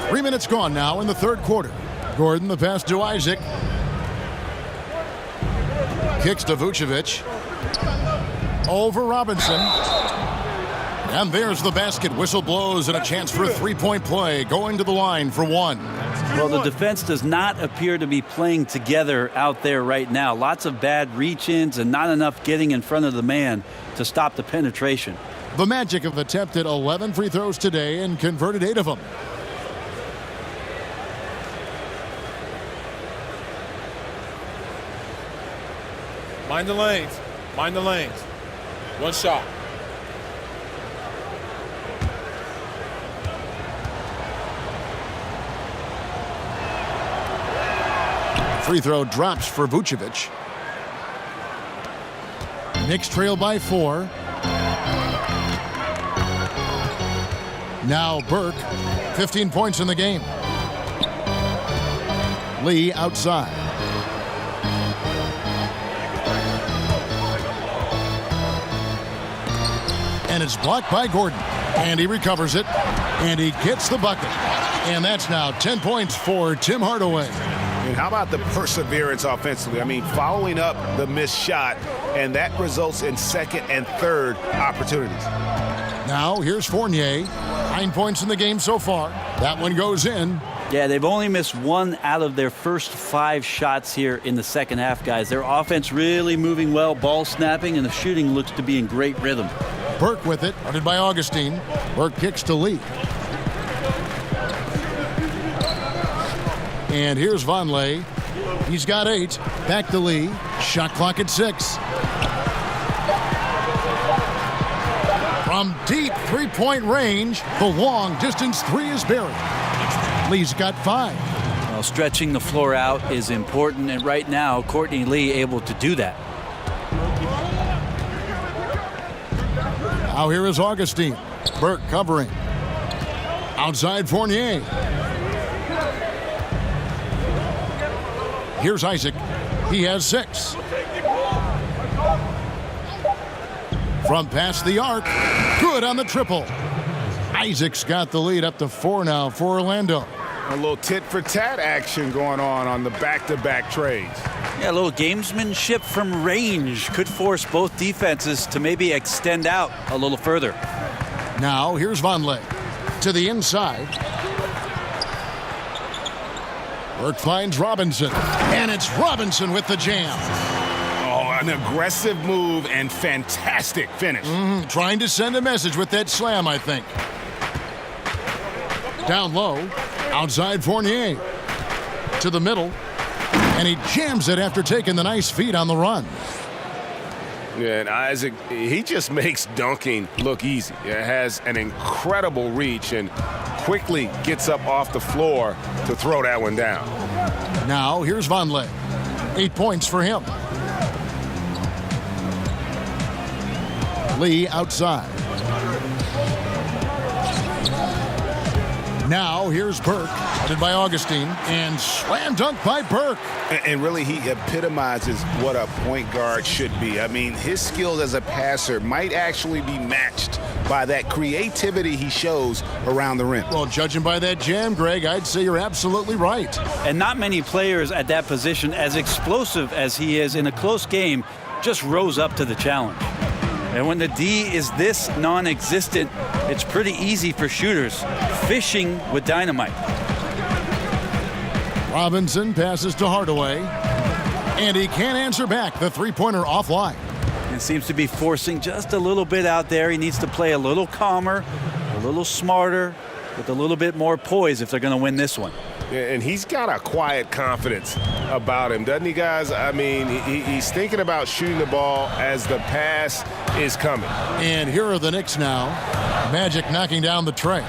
3 minutes gone now in the third quarter. Gordon, the pass to Isaac. Kicks to Vucevic. Over Robinson. And there's the basket. Whistle blows and a chance for a three-point play. Going to the line for 1. Well, the defense does not appear to be playing together out there right now. Lots of bad reach-ins and not enough getting in front of the man to stop the penetration. The Magic have attempted 11 free throws today and converted 8 of them. Mind the lanes. Mind the lanes. 1 shot. Free throw drops for Vucevic. Knicks trail by 4. Now Burke, 15 points in the game. Lee outside. And it's blocked by Gordon. And he recovers it. And he gets the bucket. And that's now 10 points for Tim Hardaway. And how about the perseverance offensively? I mean, following up the missed shot, and that results in second and third opportunities. Now here's Fournier. 9 points in the game so far. That one goes in. Yeah, they've only missed 1 out of their first 5 shots here in the second half, guys. Their offense really moving well, ball snapping, and the shooting looks to be in great rhythm. Burke with it, guarded by Augustine. Burke kicks to Lee. And here's Vonleh. He's got 8. Back to Lee. Shot clock at 6. From deep three-point range, the long distance 3 is buried. Lee's got 5. Well, stretching the floor out is important, and right now, Courtney Lee able to do that. Now here is Augustine. Burke covering. Outside Fournier. Here's Isaac. He has 6. From past the arc. Good on the triple. Isaac's got the lead up to 4 now for Orlando. A little tit-for-tat action going on the back-to-back trades. Yeah, a little gamesmanship from range could force both defenses to maybe extend out a little further. Now here's Vonleh to the inside. Burke finds Robinson, and it's Robinson with the jam. Oh, an aggressive move and fantastic finish. Trying to send a message with that slam, I think. Down low, outside Fournier. To the middle, and he jams it after taking the nice feed on the run. Yeah, and Isaac, he just makes dunking look easy. It has an incredible reach and quickly gets up off the floor to throw that one down. Now, here's Vonleh. 8 points for him. Lee outside. Now, here's Burke, headed by Augustine, and slam dunk by Burke. And really, he epitomizes what a point guard should be. I mean, his skills as a passer might actually be matched by that creativity he shows around the rim. Well, judging by that jam, Greg, I'd say you're absolutely right. And not many players at that position, as explosive as he is in a close game, just rose up to the challenge. And when the D is this non-existent, it's pretty easy for shooters fishing with dynamite. Robinson passes to Hardaway, and he can't answer back. The three-pointer offline. And seems to be forcing just a little bit out there. He needs to play a little calmer, a little smarter, with a little bit more poise if they're going to win this one. Yeah, and he's got a quiet confidence about him, doesn't he, guys? I mean, he's thinking about shooting the ball as the pass is coming. And here are the Knicks now. Magic knocking down the tray.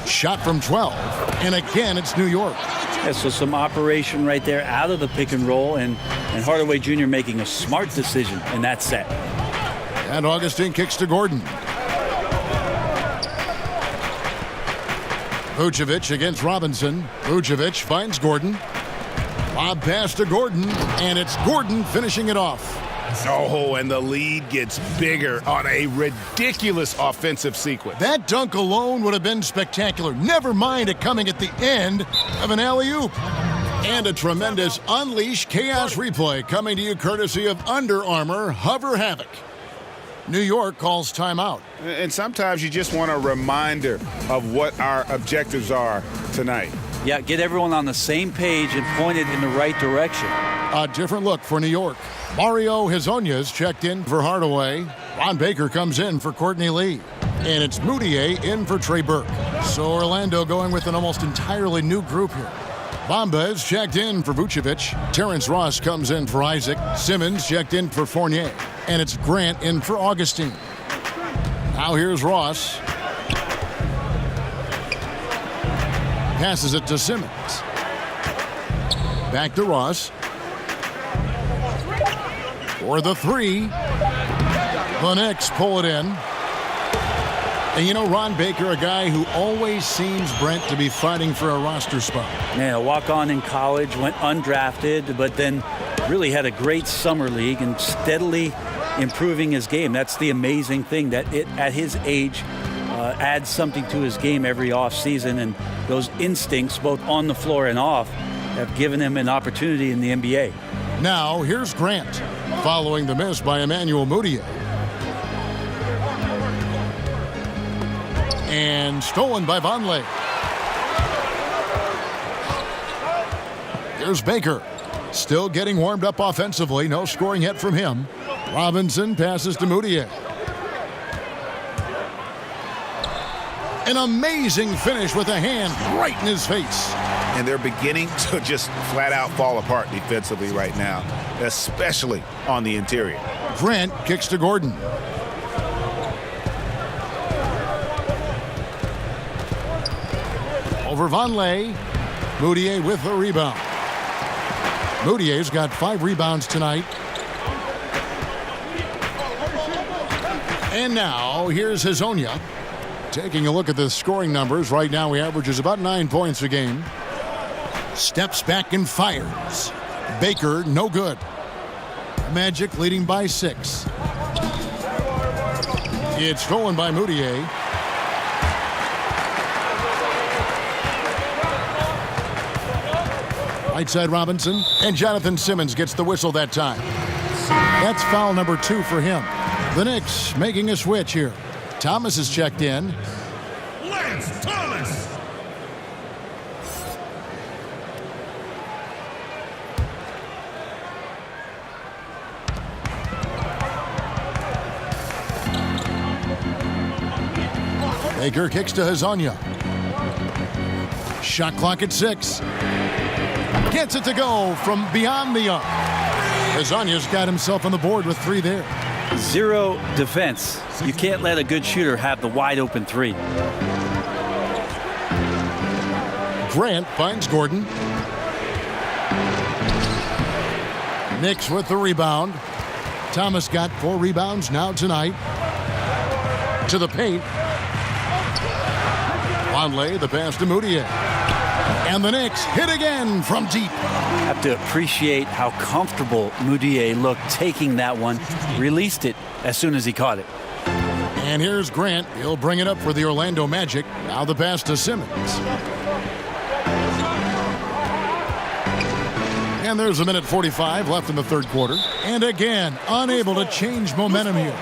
Shot from 12, and again it's New York. Yeah, so some operation right there out of the pick and roll, and Hardaway Jr. making a smart decision in that set. And Augustine kicks to Gordon. Vucevic against Robinson. Vucevic finds Gordon. Lob pass to Gordon, and it's Gordon finishing it off. Oh, and the lead gets bigger on a ridiculous offensive sequence. That dunk alone would have been spectacular. Never mind it coming at the end of an alley-oop. And a tremendous Unleash Chaos replay coming to you courtesy of Under Armour Hover Havoc. New York calls timeout. And sometimes you just want a reminder of what our objectives are tonight. Yeah, get everyone on the same page and pointed in the right direction. A different look for New York. Mario Hezonja's checked in for Hardaway. Ron Baker comes in for Courtney Lee. And it's Moutier in for Trey Burke. So Orlando going with an almost entirely new group here. Bamba is checked in for Vucevic. Terrence Ross comes in for Isaac. Simmons checked in for Fournier. And it's Grant in for Augustine. Now here's Ross. Passes it to Simmons. Back to Ross. For the three. The Knicks pull it in. And you know, Ron Baker, a guy who always seems, Brent, to be fighting for a roster spot. Yeah, walk-on in college, went undrafted, but then really had a great summer league and steadily improving his game. That's the amazing thing, that it, at his age, adds something to his game every offseason, and those instincts, both on the floor and off, have given him an opportunity in the NBA. Now, here's Grant, following the miss by Emmanuel Moutier. And stolen by Vonleh. Here's Baker. Still getting warmed up offensively. No scoring yet from him. Robinson passes to Moutier. An amazing finish with a hand right in his face. And they're beginning to just flat out fall apart defensively right now, especially on the interior. Grant kicks to Gordon. Over Vonleh. Moutier with the rebound. Moutier's got 5 rebounds tonight. And now, here's Hezonja. Taking a look at the scoring numbers. Right now, he averages about 9 points a game. Steps back and fires. Baker, no good. Magic leading by 6. It's stolen by Moutier. Right side Robinson, and Jonathan Simmons gets the whistle that time. That's foul number 2 for him. The Knicks making a switch here. Thomas is checked in. Lance Thomas. Baker kicks to Hazonia. Shot clock at 6. Gets it to go from beyond the arc. Hazonia's got himself on the board with 3 there. Zero defense. You can't let a good shooter have the wide open 3. Grant finds Gordon. Knicks with the rebound. Thomas got 4 rebounds now tonight. To the paint. Vonleh, the pass to Moutier. And the Knicks hit again from deep. Have to appreciate how comfortable Moutier looked taking that one. Released it as soon as he caught it. And here's Grant. He'll bring it up for the Orlando Magic. Now the pass to Simmons. And there's 1:45 left in the third quarter. And again, unable to change momentum here.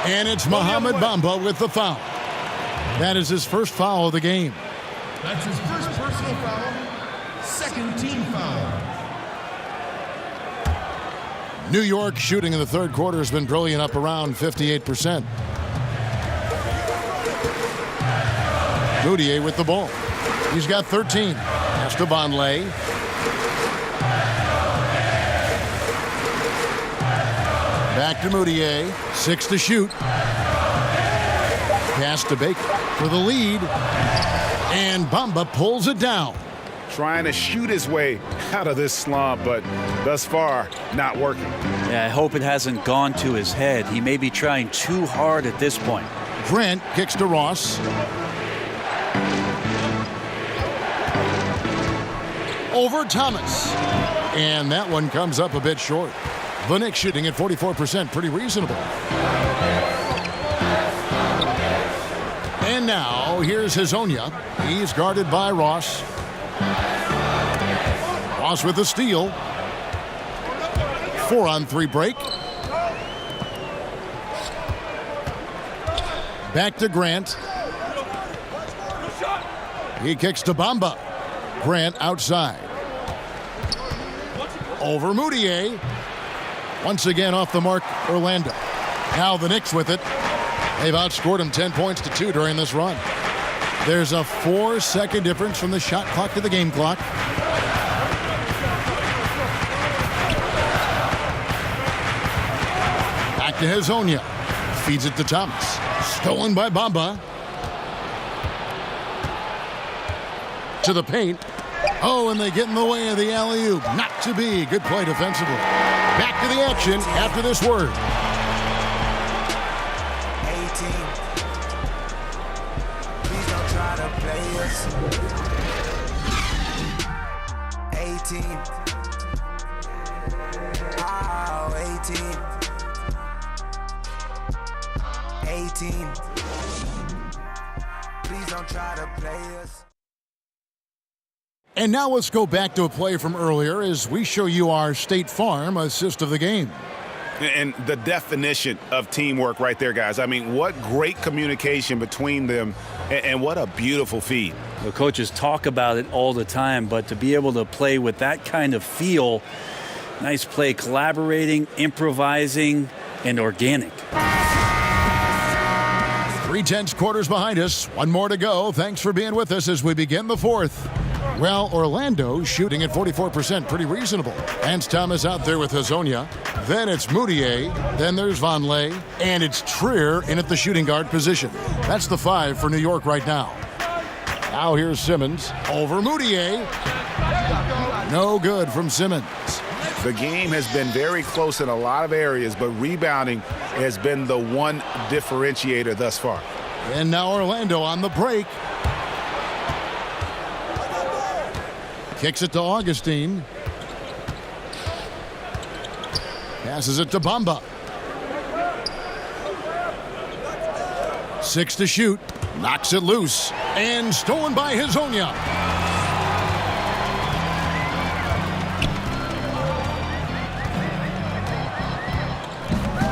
And it's Mohamed Bamba with the foul. That is his first foul of the game. That's his first personal foul. Second team foul. New York shooting in the third quarter has been brilliant, up around 58%. Moutier with the ball. He's got 13. Pass to Vonleh. Back to Moutier. 6 to shoot. Pass to Baker for the lead. And Bamba pulls it down. Trying to shoot his way out of this slump, but thus far, not working. Yeah, I hope it hasn't gone to his head. He may be trying too hard at this point. Grant kicks to Ross. Over Thomas. And that one comes up a bit short. The Knicks shooting at 44%, pretty reasonable. And now, here's Hazonia. He's guarded by Ross. Ross with the steal. 4-on-3 break. Back to Grant. He kicks to Bamba. Grant outside. Over Moutier. Once again off the mark, Orlando. Now the Knicks with it. They've outscored them 10 points to 2 during this run. There's a 4-second difference from the shot clock to the game clock. Back to Hazonia. Feeds it to Thomas. Stolen by Bamba. To the paint. Oh, and they get in the way of the alley-oop. Not to be. Good play defensively. Back to the action after this word. 18. Please don't try to play us. 18. Oh, 18. 18. Please don't try to play us. And now let's go back to a play from earlier as we show you our State Farm assist of the game. And the definition of teamwork right there, guys. I mean, what great communication between them, and what a beautiful feed. The coaches talk about it all the time, but to be able to play with that kind of feel, nice play, collaborating, improvising, and organic. 3/10 quarters behind us. One more to go. Thanks for being with us as we begin the fourth. Well, Orlando shooting at 44%, pretty reasonable. Lance Thomas out there with Hazonia. Then it's Moutier. Then there's Vonleh. And it's Trier in at the shooting guard position. That's the 5 for New York right now. Now here's Simmons. Over Moutier. No good from Simmons. The game has been very close in a lot of areas, but rebounding has been the one differentiator thus far. And now Orlando on the break. Kicks it to Augustine. Passes it to Bamba. 6 to shoot. Knocks it loose. And stolen by Hazonia.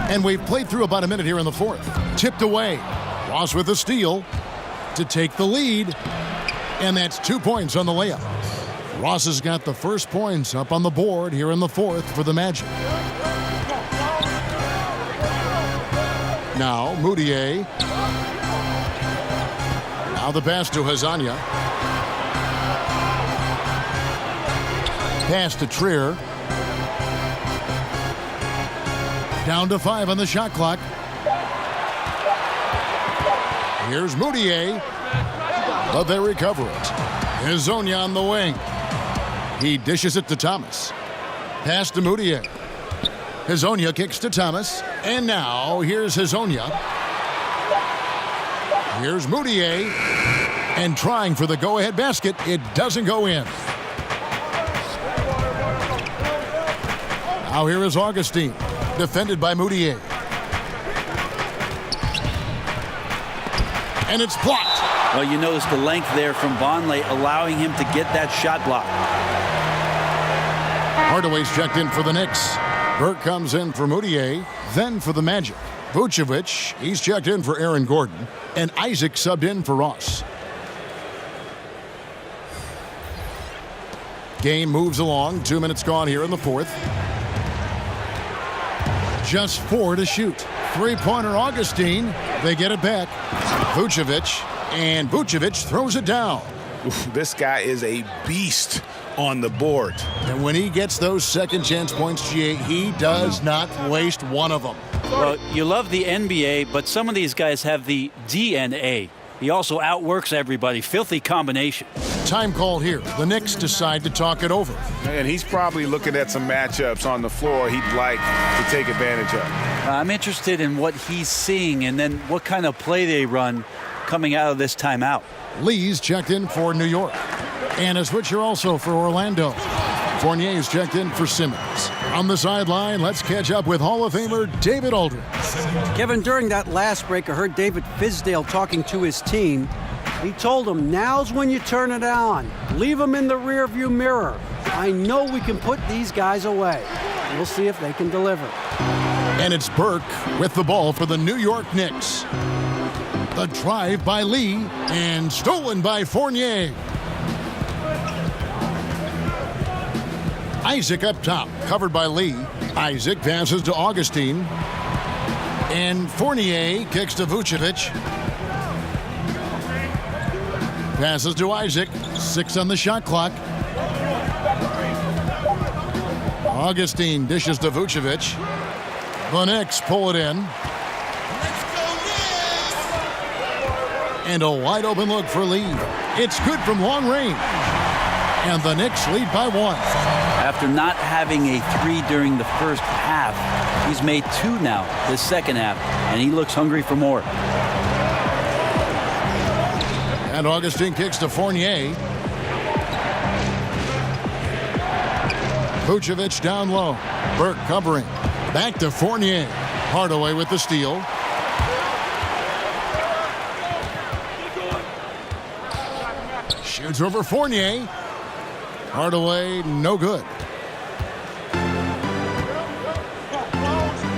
And we've played through about a minute here in the fourth. Tipped away. Ross with the steal to take the lead. And that's 2 points on the layup. Ross has got the first points up on the board here in the fourth for the Magic. Now Moutier. Now the pass to Hazanya. Pass to Trier. Down to 5 on the shot clock. Here's Moutier, but they recover it. Hazanya on the wing. He dishes it to Thomas. Pass to Moutier. Hazanya kicks to Thomas. And now here's Hazanya. Here's Moutier. And trying for the go-ahead basket. It doesn't go in. Now here is Augustine. Defended by Moutier. And it's blocked. Well, you notice the length there from Vonleh, allowing him to get that shot block. Hardaway's checked in for the Knicks. Burke comes in for Moutier, then for the Magic. Vucevic, he's checked in for Aaron Gordon, and Isaac subbed in for Ross. Game moves along. 2 minutes gone here in the fourth. Just 4 to shoot. Three-pointer Augustine. They get it back. Vucevic, and Vucevic throws it down. Oof, this guy is a beast on the board. And when he gets those second chance points, GA, he does not waste one of them. Well, you love the NBA, but some of these guys have the DNA. He also outworks everybody. Filthy combination. Time called here. The Knicks decide to talk it over. And he's probably looking at some matchups on the floor he'd like to take advantage of. I'm interested in what he's seeing and then what kind of play they run coming out of this timeout. Lee's checked in for New York. And a switcher also for Orlando. Fournier's checked in for Simmons. On the sideline, let's catch up with Hall of Famer David Aldridge. Kevin, during that last break, I heard David Fizdale talking to his team. He told them, now's when you turn it on. Leave them in the rearview mirror. I know we can put these guys away. We'll see if they can deliver. And it's Burke with the ball for the New York Knicks. The drive by Lee and stolen by Fournier. Isaac up top, covered by Lee. Isaac passes to Augustine. And Fournier kicks to Vucevic. Passes to Isaac. 6 on the shot clock. Augustine dishes to Vucevic. The Knicks pull it in. And a wide open look for Lee. It's good from long range. And the Knicks lead by 1. After not having a 3 during the first half, he's made 2 now this second half, and he looks hungry for more. And Augustine kicks to Fournier. Vucevic down low. Burke covering. Back to Fournier. Hardaway with the steal. Shoots over Fournier. Hardaway, no good.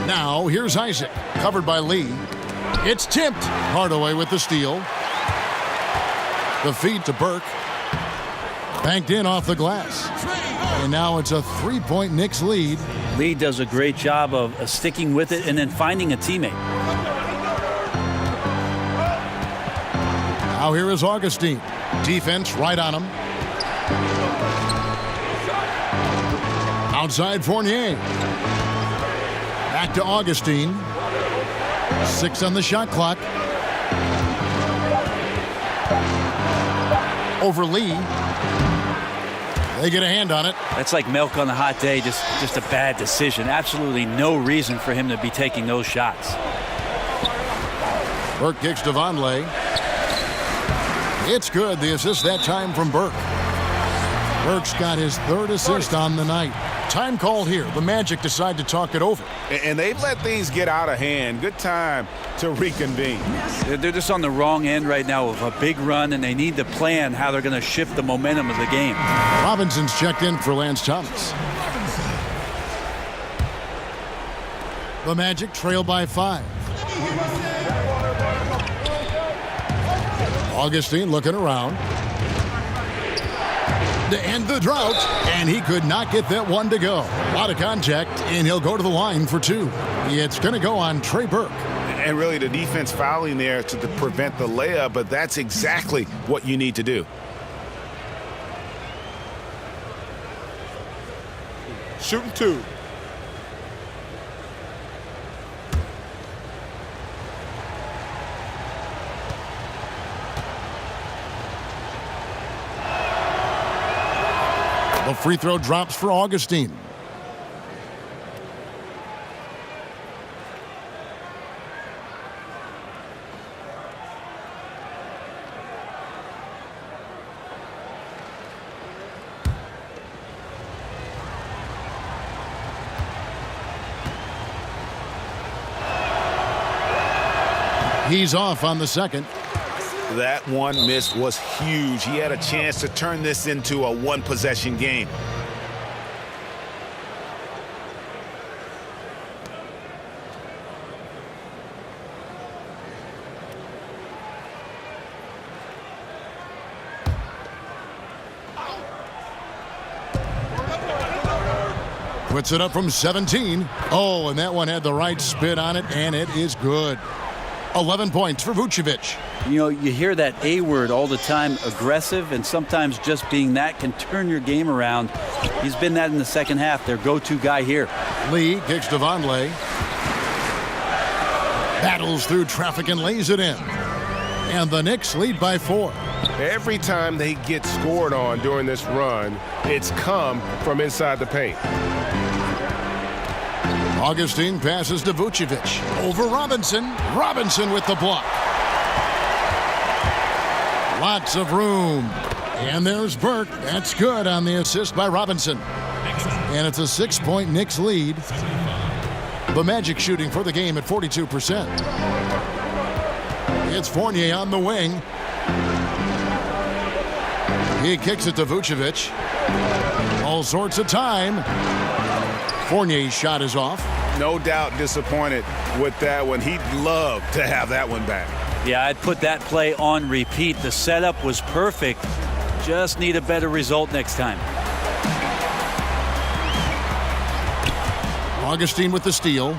Now, here's Isaac, covered by Lee. It's tipped. Hardaway with the steal. The feed to Burke. Banked in off the glass. And now it's a 3-point Knicks lead. Lee does a great job of sticking with it and then finding a teammate. Now here is Augustine. Defense right on him. Outside Fournier. Back to Augustine. 6 on the shot clock. Over Lee. They get a hand on it. That's like milk on a hot day, just a bad decision. Absolutely no reason for him to be taking those shots. Burke kicks to Vonleh. It's good. The assist that time from Burke. Burke's got his 3rd assist on the night. Time called here. The Magic decide to talk it over. And they've let things get out of hand. Good time to reconvene. They're just on the wrong end right now of a big run, and they need to plan how they're going to shift the momentum of the game. Robinson's checked in for Lance Thomas. The Magic trail by 5. Augustine looking around. To end the drought, and he could not get that one to go. A lot of contact, and he'll go to the line for 2. It's going to go on Trey Burke. And really the defense fouling there to prevent the layup, but that's exactly what you need to do. Shooting 2. The free throw drops for Augustine. He's off on the second. That one miss was huge. He had a chance to turn this into a one-possession game. Puts it up from 17. Oh, and that one had the right spin on it, and it is good. 11 points for Vucevic. You know, you hear that A word all the time, aggressive, and sometimes just being that can turn your game around. He's been that in the second half, their go-to guy here. Lee kicks to Vonleh. Battles through traffic and lays it in. And the Knicks lead by 4. Every time they get scored on during this run, it's come from inside the paint. Augustine passes to Vucevic. Over Robinson. Robinson with the block. Lots of room. And there's Burke. That's good on the assist by Robinson. And it's a 6-point Knicks lead. The Magic shooting for the game at 42%. It's Fournier on the wing. He kicks it to Vucevic. All sorts of time. Fournier's shot is off. No doubt disappointed with that one. He'd love to have that one back. Yeah, I'd put that play on repeat. The setup was perfect. Just need a better result next time. Augustine with the steal.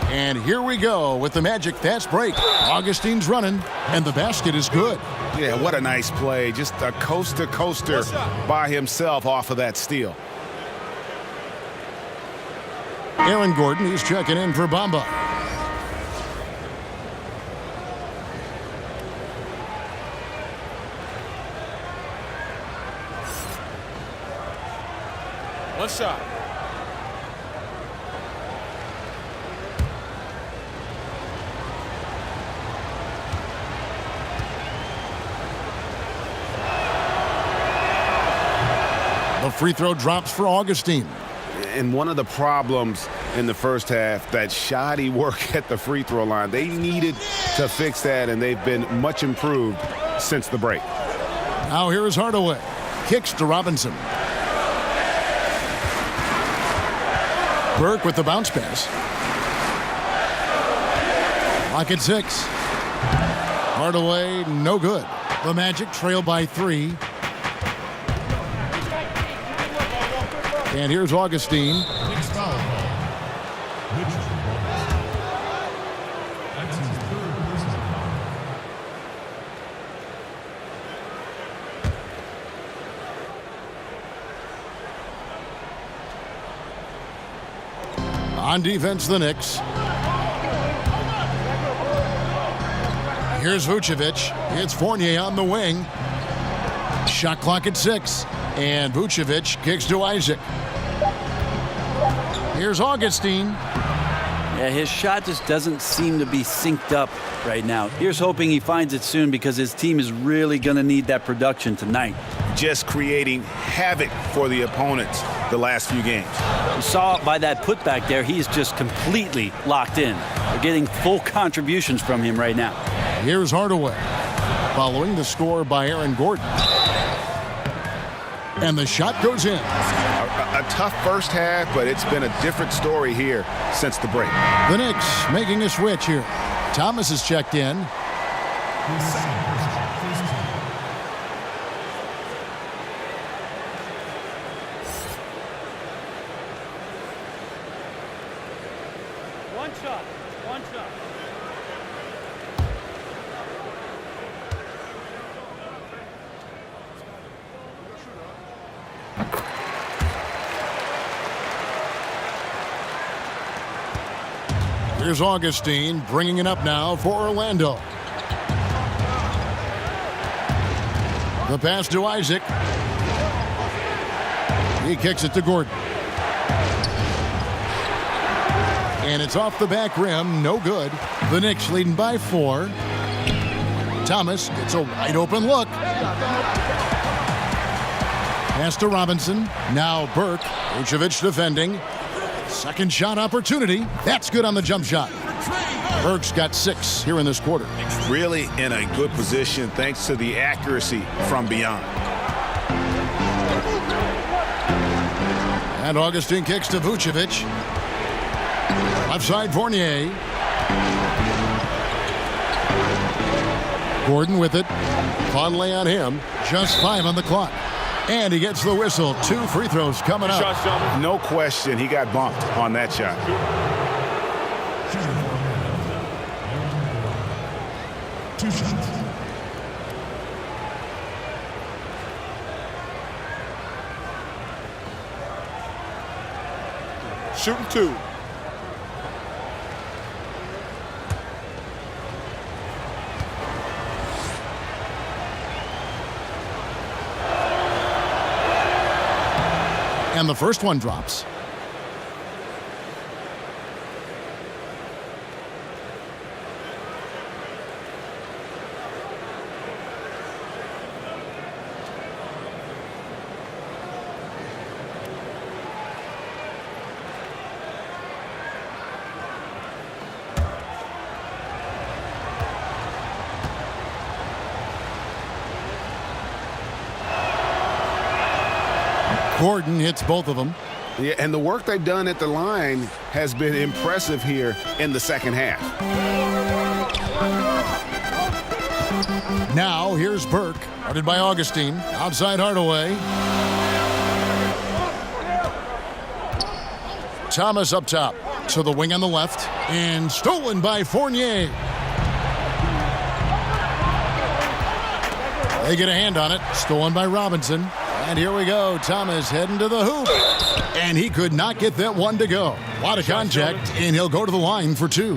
And here we go with the Magic fast break. Augustine's running, and the basket is good. Yeah, what a nice play. Just a coast-to-coaster by himself off of that steal. Aaron Gordon, he's checking in for Bamba. One shot. The free throw drops for Augustine. And one of the problems in the first half, that shoddy work at the free throw line. They needed to fix that, and they've been much improved since the break. Now here is Hardaway. Kicks to Robinson. Burke with the bounce pass. Clock at 6. Hardaway, no good. The Magic trail by 3. And here's Augustine. On defense, the Knicks. Here's Vucevic. It's Fournier on the wing. Shot clock at 6. And Vucevic kicks to Isaac. Here's Augustine. Yeah, his shot just doesn't seem to be synced up right now. Here's hoping he finds it soon because his team is really going to need that production tonight. Just creating havoc for the opponents the last few games. You saw by that putback there, he's just completely locked in. We're getting full contributions from him right now. Here's Hardaway. Following the score by Aaron Gordon. And the shot goes in. A tough first half, but it's been a different story here since the break. The Knicks making a switch here. Thomas is checked in. One shot. Here's Augustine bringing it up now for Orlando. The pass to Isaac. He kicks it to Gordon. And it's off the back rim, no good. The Knicks leading by 4. Thomas gets a wide open look. Pass to Robinson. Now Burke. Vucevic defending. Second shot opportunity. That's good on the jump shot. Burke's got 6 here in this quarter. Really in a good position thanks to the accuracy from beyond. And Augustine kicks to Vucevic. Left side Fournier. Gordon with it. Conley on him. Just 5 on the clock. And he gets the whistle. 2 free throws coming up. No question he got bumped on that shot. Two shots. Shooting 2. And the first one drops. Gordon hits both of them. Yeah, and the work they've done at the line has been impressive here in the second half. Now here's Burke, guarded by Augustine. Outside Hardaway. Thomas up top. To the wing on the left. And stolen by Fournier. They get a hand on it. Stolen by Robinson. And here we go. Thomas heading to the hoop. And he could not get that one to go. A lot of contact, and he'll go to the line for 2.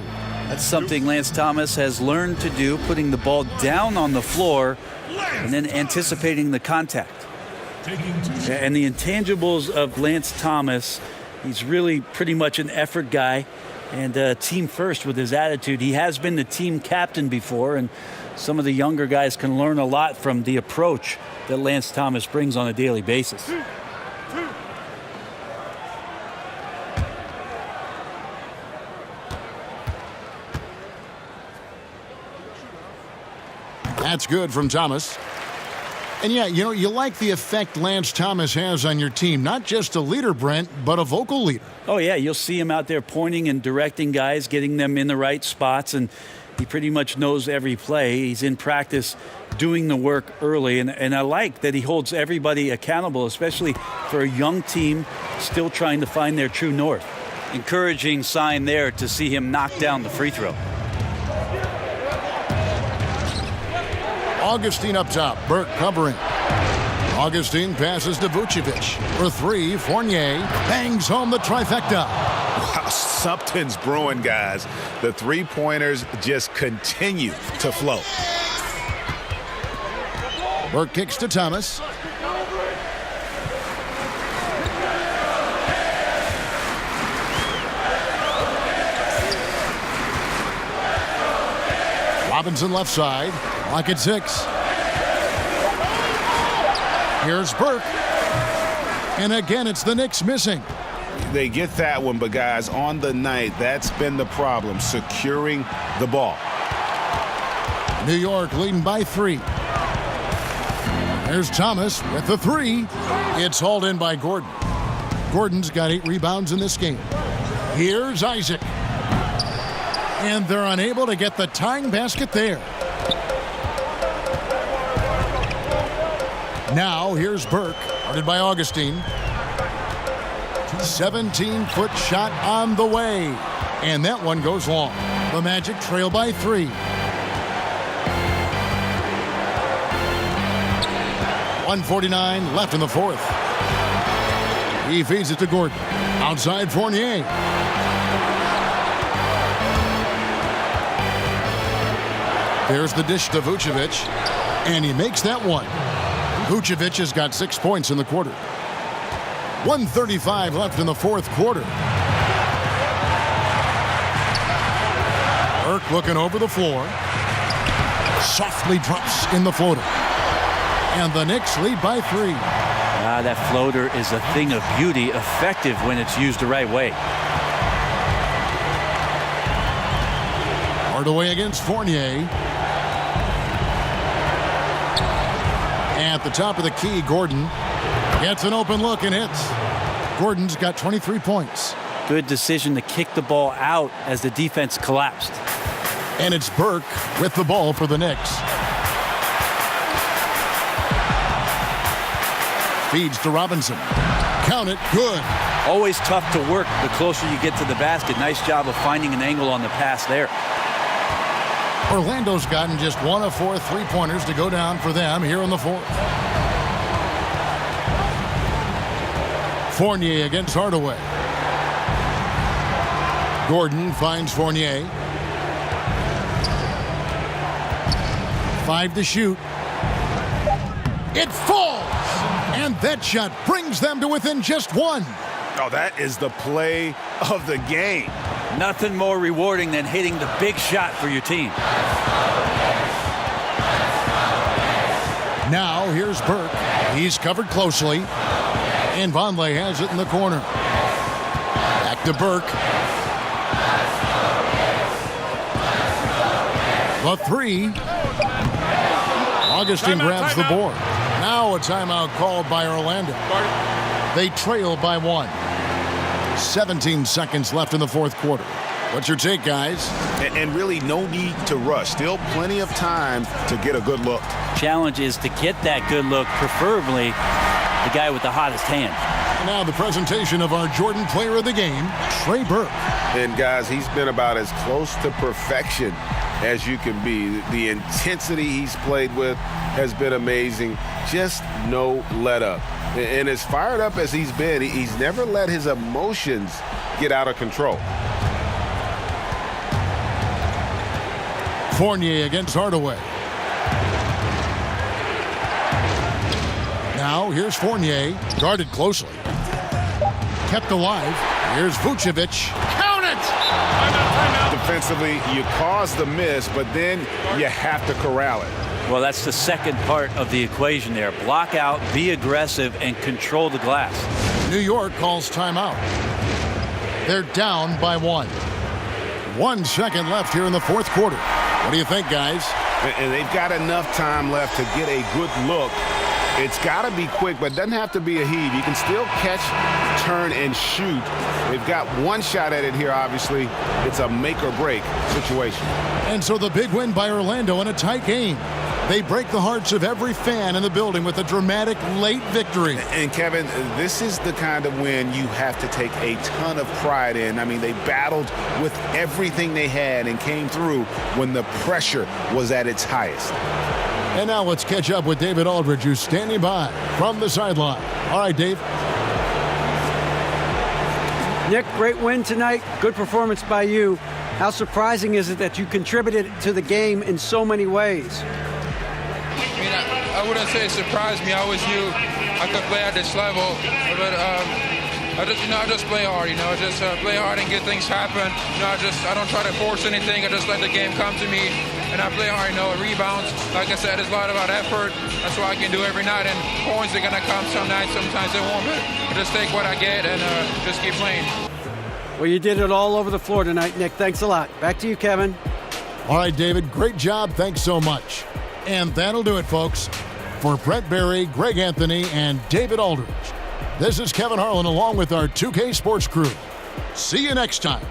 That's something Lance Thomas has learned to do, putting the ball down on the floor and then anticipating the contact. And the intangibles of Lance Thomas, he's really pretty much an effort guy and team first with his attitude. He has been the team captain before, and some of the younger guys can learn a lot from the approach that Lance Thomas brings on a daily basis. That's good from Thomas. And yeah, you know, you like the effect Lance Thomas has on your team. Not just a leader, Brent, but a vocal leader. Oh, yeah, you'll see him out there pointing and directing guys, getting them in the right spots, and he pretty much knows every play. He's in practice doing the work early, and I like that he holds everybody accountable, especially for a young team still trying to find their true north. Encouraging sign there to see him knock down the free throw. Augustine up top. Burke covering. Augustine passes to Vucevic. For 3, Fournier bangs home the trifecta. Wow, something's brewing, guys. The three-pointers just continue to flow. Burke kicks to Thomas. Robinson left side. Clock at 6. Here's Burke. And again, it's the Knicks missing. They get that one, but guys, on the night, that's been the problem, securing the ball. New York leading by 3. There's Thomas with the 3. It's hauled in by Gordon. Gordon's got 8 rebounds in this game. Here's Isaac. And they're unable to get the tying basket there. Now here's Burke, guarded by Augustine. 17-foot shot on the way. And that one goes long. The Magic trail by 3. 1:49 left in the fourth. He feeds it to Gordon. Outside Fournier. There's the dish to Vucevic, and he makes that one. Vucevic has got 6 points in the quarter. 1:35 left in the fourth quarter. Burke looking over the floor. Softly drops in the floater. And the Knicks lead by 3. That floater is a thing of beauty, effective when it's used the right way. Hardaway against Fournier. At the top of the key, Gordon gets an open look and hits. Gordon's got 23 points. Good decision to kick the ball out as the defense collapsed. And it's Burke with the ball for the Knicks. Feeds to Robinson. Count it. Good. Always tough to work the closer you get to the basket. Nice job of finding an angle on the pass there. Orlando's gotten just 1 of 4 three-pointers to go down for them here in the fourth. Fournier against Hardaway. Gordon finds Fournier. 5 to shoot. It falls! And that shot brings them to within just 1. Oh, that is the play of the game. Nothing more rewarding than hitting the big shot for your team. Now here's Burke. He's covered closely. And Vonleh has it in the corner. Back to Burke. The 3. Augustine grabs the board. Now a timeout called by Orlando. They trail by 1. 17 seconds left in the fourth quarter. What's your take, guys? And really no need to rush. Still plenty of time to get a good look. Challenge is to get that good look, preferably the guy with the hottest hand. And now the presentation of our Jordan Player of the Game, Trey Burke. And guys, he's been about as close to perfection as you can be. The intensity he's played with has been amazing. Just no let up. And as fired up as he's been, he's never let his emotions get out of control. Fournier against Hardaway. Now here's Fournier, guarded closely. Kept alive. Here's Vucevic. Count it! Defensively, you cause the miss, but then you have to corral it. Well, that's the second part of the equation there. Block out, be aggressive, and control the glass. New York calls timeout. They're down by 1. 1 second left here in the fourth quarter. What do you think, guys? And they've got enough time left to get a good look. It's got to be quick, but it doesn't have to be a heave. You can still catch, turn, and shoot. They've got one shot at it here, obviously. It's a make-or-break situation. And so the big win by Orlando in a tight game. They break the hearts of every fan in the building with a dramatic late victory. And Kevin, this is the kind of win you have to take a ton of pride in. I mean, they battled with everything they had and came through when the pressure was at its highest. And now let's catch up with David Aldridge, who's standing by from the sideline. All right, Dave. Nick, great win tonight. Good performance by you. How surprising is it that you contributed to the game in so many ways? I mean, I wouldn't say it surprised me. I always knew I could play at this level, but I just play hard. Just play hard and get things happen. I don't try to force anything. I just let the game come to me, and I play hard. Rebounds. Like I said, it's a lot about effort. That's what I can do every night. And points are gonna come some nights. Sometimes they won't. But I just take what I get and just keep playing. Well, you did it all over the floor tonight, Nick. Thanks a lot. Back to you, Kevin. All right, David. Great job. Thanks so much. And that'll do it, folks. For Brett Barry, Greg Anthony, and David Aldridge, this is Kevin Harlan along with our 2K Sports crew. See you next time.